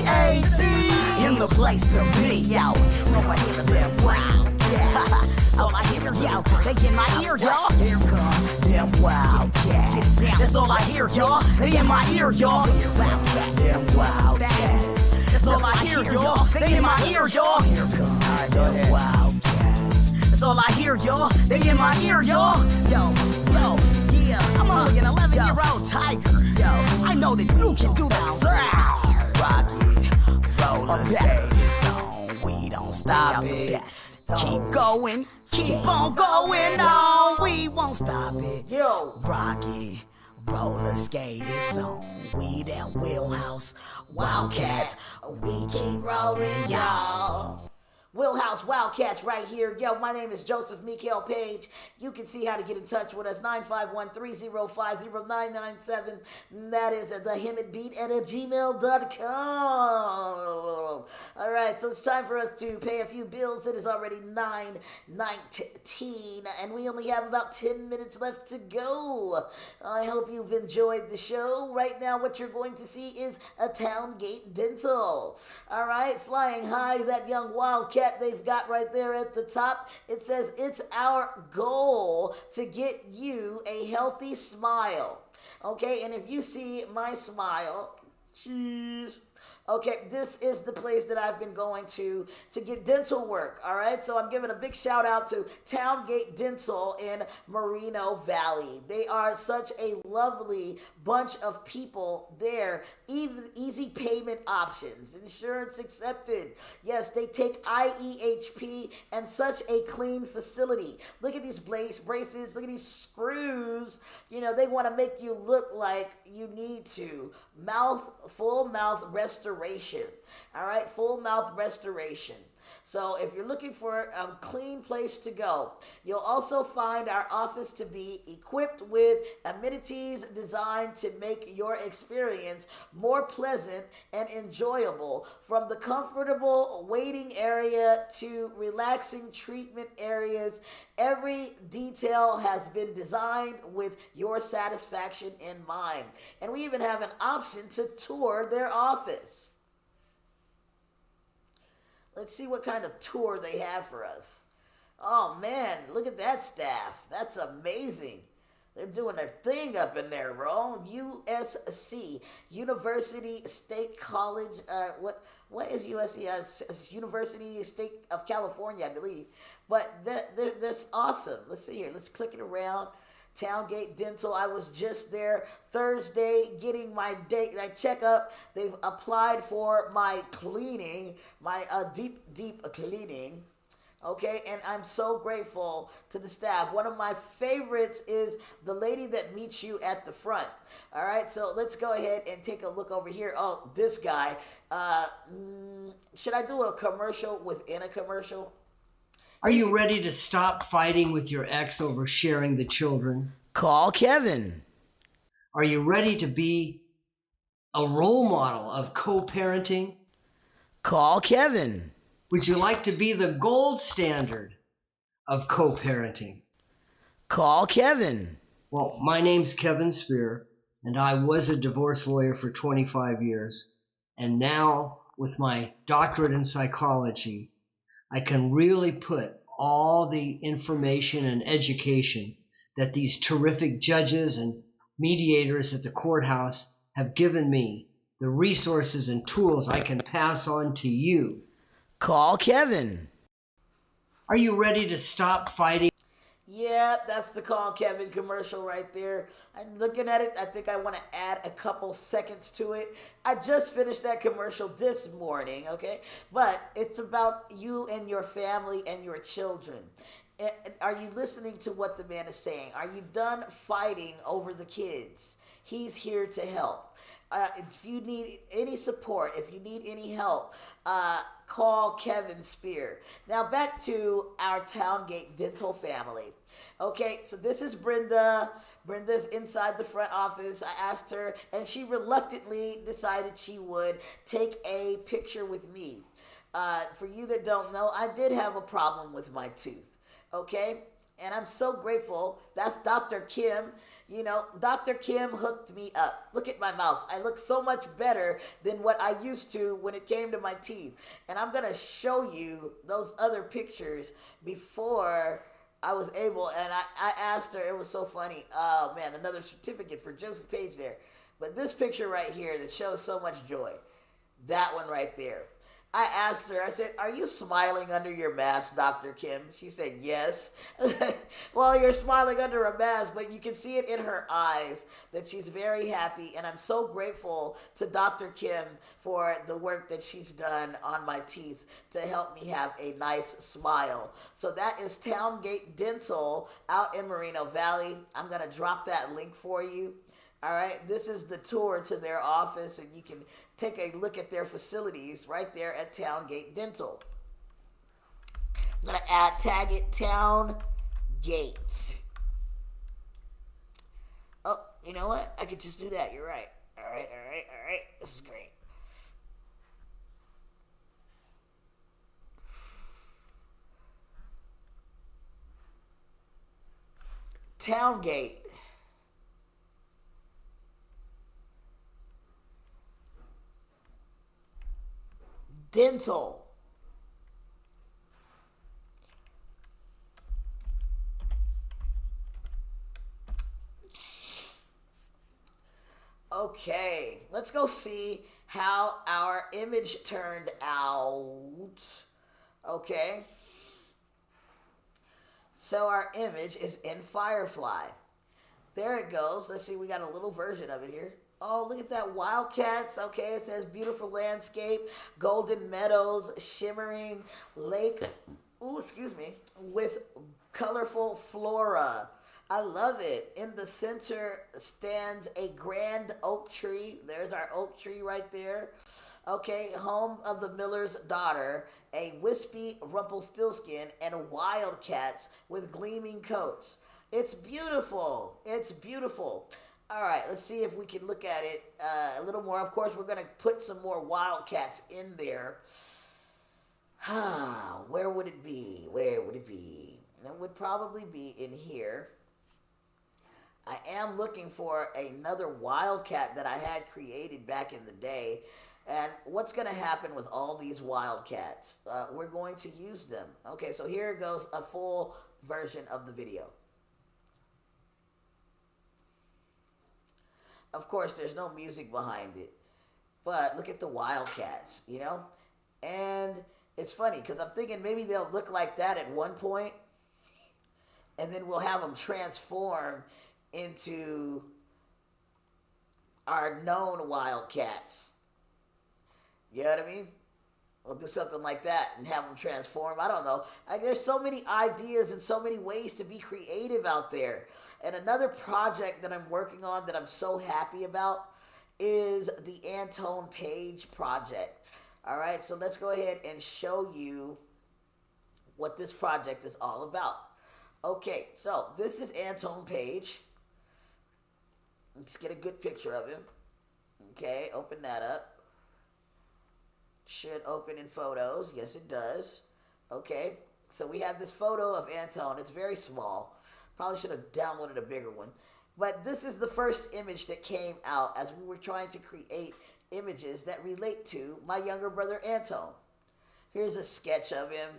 in the place to be, yo. When I hear them Wildcats, all I hear, yo, they in my ear, y'all. Here come them Wildcats. That's all I hear, y'all. They in my ear, y'all. Them Wildcats. That's all I hear, y'all. They in my ear, y'all. Here come them Wildcats. That's all I hear, y'all. They in my ear, y'all. Yo, yeah. I'm only an 11-year-old tiger. Yo, I know that you can do the sound. Rocky, roller skates on. We don't stop it. Keep going, keep on going on. We won't stop it. Yo, Rocky, roller skaters on. We that wheelhouse Wildcats. We keep rolling, y'all. Wheelhouse Wildcats right here. Yo, my name is Joseph Mikael Page. You can see how to get in touch with us, 951-305-0997. That is at the Hemet Beat at gmail.com. All right, so it's time for us to pay a few bills. It is already 9:19, and we only have about 10 minutes left to go. I hope you've enjoyed the show. Right now, what you're going to see is a Town Gate Dental. All right, flying high, that young Wildcat they've got right there at the top. It says, it's our goal to get you a healthy smile. Okay, and if you see my smile, cheese. Okay, this is the place that I've been going to get dental work, all right? So I'm giving a big shout out to Town Gate Dental in Moreno Valley. They are such a lovely bunch of people there. Easy payment options, insurance accepted. Yes, they take IEHP and such a clean facility. Look at these braces, look at these screws. You know, they want to make you look like you need to. Full mouth restoration. All right, full mouth restoration. So if you're looking for a clean place to go, you'll also find our office to be equipped with amenities designed to make your experience more pleasant and enjoyable, from the comfortable waiting area to relaxing treatment areas. Every detail has been designed with your satisfaction in mind. And we even have an option to tour their office. Let's see what kind of tour they have for us. Oh man, look at that staff. That's amazing. They're doing their thing up in there, bro. USC, University State College. What is USC? University State of California, I believe. But that's awesome. Let's see here. Let's click it around. Town Gate Dental. I was just there Thursday getting my checkup. They've applied for my cleaning, my deep cleaning. Okay, and I'm so grateful to the staff. One of my favorites is the lady that meets you at the front. All right, so let's go ahead and take a look over here. Oh, this guy. Should I do a commercial within a commercial? Are you ready to stop fighting with your ex over sharing the children? Call Kevin. Are you ready to be a role model of co-parenting? Call Kevin. Would you like to be the gold standard of co-parenting? Call Kevin. Well, my name's Kevin Spear, and I was a divorce lawyer for 25 years. And now, with my doctorate in psychology, I can really put all the information and education that these terrific judges and mediators at the courthouse have given me, the resources and tools I can pass on to you. Call Kevin. Are you ready to stop fighting? Yeah, that's the Call Kevin commercial right there. I'm looking at it. I think I want to add a couple seconds to it. I just finished that commercial this morning, okay? But it's about you and your family and your children. Are you listening to what the man is saying? Are you done fighting over the kids? He's here to help. If you need any support, if you need any help, call Kevin Spear. Now back to our Towngate Dental family. Okay, so this is Brenda. Brenda's inside the front office. I asked her, and she reluctantly decided she would take a picture with me. For you that don't know, I did have a problem with my tooth. Okay, and I'm so grateful. That's Dr. Kim. You know, Dr. Kim hooked me up. Look at my mouth. I look so much better than what I used to when it came to my teeth. And I'm going to show you those other pictures before I was able. And I asked her, it was so funny. Oh, man, another certificate for Joseph Page there. But this picture right here that shows so much joy, that one right there. I asked her, I said, are you smiling under your mask, Dr. Kim? She said, yes. Well, you're smiling under a mask, but you can see it in her eyes that she's very happy. And I'm so grateful to Dr. Kim for the work that she's done on my teeth to help me have a nice smile. So that is Towngate Dental out in Moreno Valley. I'm going to drop that link for you. All right, this is the tour to their office, and you can take a look at their facilities right there at Towngate Dental. I'm going to tag it Towngate. Oh, you know what? I could just do that. You're right. All right. This is great. Towngate. Dental. Okay, let's go see how our image turned out. Okay. So our image is in Firefly. There it goes. Let's see, we got a little version of it here. Oh, look at that, wildcats. Okay, it says beautiful landscape, golden meadows, shimmering lake, with colorful flora. I love it. In the center stands a grand oak tree. There's our oak tree right there. Okay, home of the miller's daughter, a wispy Rumpelstiltskin, and wildcats with gleaming coats. It's beautiful. It's beautiful. All right, let's see if we can look at it a little more. Of course, we're going to put some more wildcats in there. Where would it be? Where would it be? It would probably be in here. I am looking for another wildcat that I had created back in the day. And what's going to happen with all these wildcats? We're going to use them. Okay, so here goes a full version of the video. Of course, there's no music behind it. But look at the wildcats, you know? And it's funny, because I'm thinking maybe they'll look like that at one point, and then we'll have them transform into our known wildcats. You know what I mean? We'll do something like that and have them transform. I don't know. There's so many ideas and so many ways to be creative out there. And another project that I'm working on that I'm so happy about is the Antone Page project. All right, so let's go ahead and show you what this project is all about. Okay, so this is Antone Page. Let's get a good picture of him. Okay, open that up. Should open in photos. Yes, it does. Okay, so we have this photo of Antone. It's very small. Probably should have downloaded a bigger one. But this is the first image that came out as we were trying to create images that relate to my younger brother Antone. Here's a sketch of him.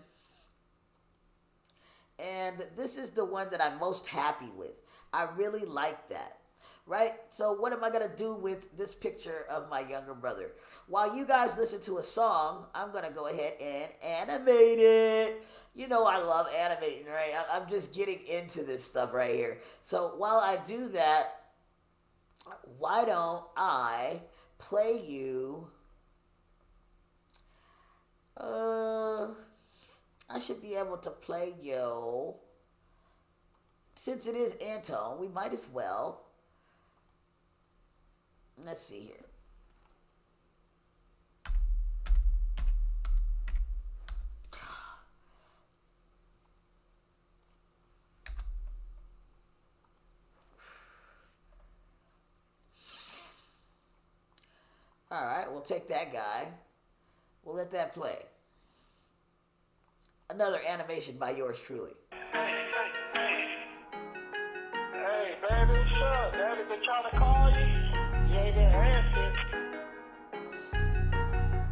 And this is the one that I'm most happy with. I really like that. Right? So what am I going to do with this picture of my younger brother? While you guys listen to a song, I'm going to go ahead and animate it. You know I love animating, right? I'm just getting into this stuff right here. So while I do that, why don't I play you... I should be able to play you... Since it is Antone, we might as well... Let's see here. All right, we'll take that guy. We'll let that play. Another animation by yours truly. Hey, baby, what's up? Daddy been trying to call you. You ain't been answering.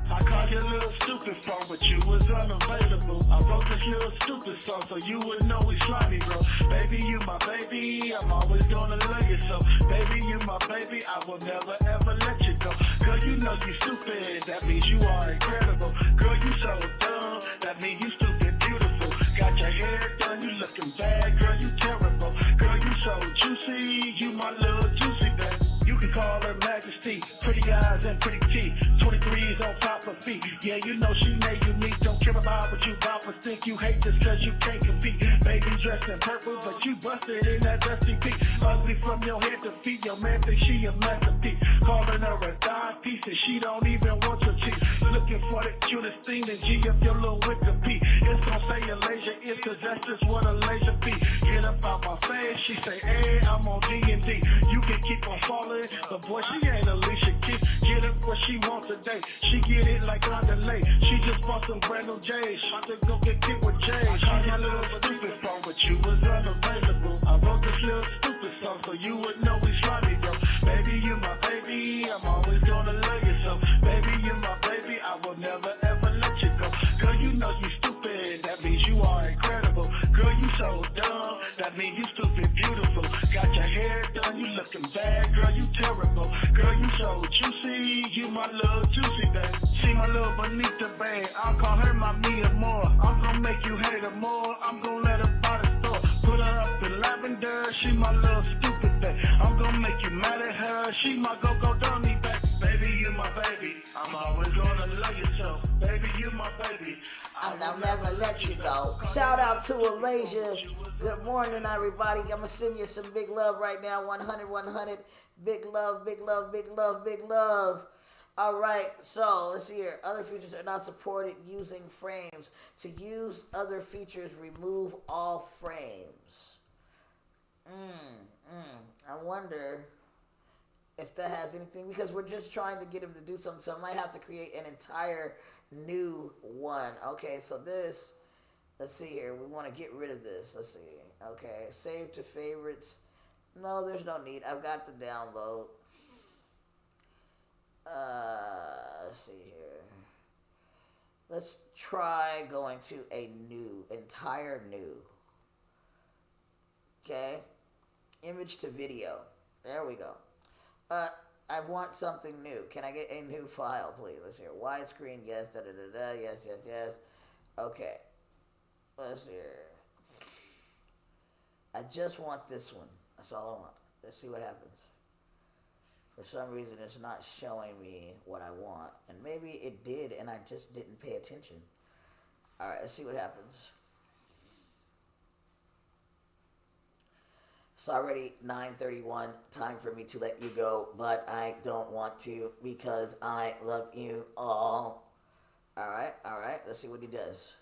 I called your little stupid phone, but you was unavailable. I wrote this little stupid song so you would know we slimy, bro. Baby, you my baby, I'm always gonna love you so. Baby, you my baby, I will never ever let you go. Girl, you know you stupid, that means you are incredible. Girl, you so dumb, that means you stupid beautiful. Got your hair done, you looking bad, girl, you terrible. Girl, you so juicy, you my little juicy babe. You can call her Majesty, pretty eyes and pretty teeth. 23s on top of feet. Yeah, you know she made you meet. Don't care about what you about, but think you hate this cause you can't compete. Baby dressed in purple, but you busted in that dusty feet. Ugly from your head to feet, your man thinks she a masterpiece. Calling her a dime piece and she don't even want your teeth. Looking for the cutest thing, then G up your little Wikipedia. It's gon' say a laser is cause that's just what a laser be. Get up out my face, she say, hey, I'm on D&D. You can keep on falling, but boy, she ain't Alicia Keys. Get up what she wants today. She get it like on delay. She just bought some brand new J's. Trying to go get kicked with J's. I called my little stupid phone, but you was unavailable. I wrote this little stupid song so you would know we slimy, bro. Baby, you my baby, I'm always gonna love you so. Baby, you my baby, I will never ever let you go. Girl, you know you stupid, that means you are incredible. Girl, you so dumb, that means you stupid beautiful. Got your hair done, you looking bad, girl, you terrible. Girl, you so juicy, you my little juicy babe. See my little Bonita babe, I'll call her my Mia more. I'm gonna make you hate her more, I'm gonna let her buy the store. Put her up in lavender, she my little stupid babe. I'm gonna make you mad at her, she my go-go dummy babe. Baby, you my baby, I'm always gonna love you so. Baby, you my baby, I'll never let you go. Shout out to Alasia. Good morning, everybody. I'm gonna send you some big love right now. 100, 100. Big love, big love, big love, big love. All right, so let's see here. Other features are not supported using frames. To use other features, remove all frames. I wonder if that has anything, because we're just trying to get him to do something, so I might have to create an entire new one. Okay, so this, let's see here. We want to get rid of this. Let's see. Okay, save to favorites. No, there's no need. I've got the download. Let's see here. Let's try going to a new, entire new. Okay. Image to video. There we go. I want something new. Can I get a new file, please? Let's hear. Widescreen, yes. Yes, yes, yes. Okay. Let's hear. I just want this one. That's all I want. Let's see what happens. For some reason, it's not showing me what I want. And maybe it did, and I just didn't pay attention. All right, let's see what happens. It's already 9:31. Time for me to let you go, but I don't want to because I love you all. All right. Let's see what he does.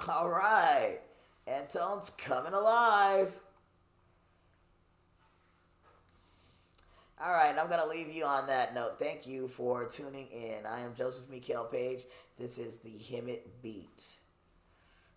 All right. Antone's coming alive. All right, I'm going to leave you on that note. Thank you for tuning in. I am Joseph Mikael Page. This is the Hemet Beat.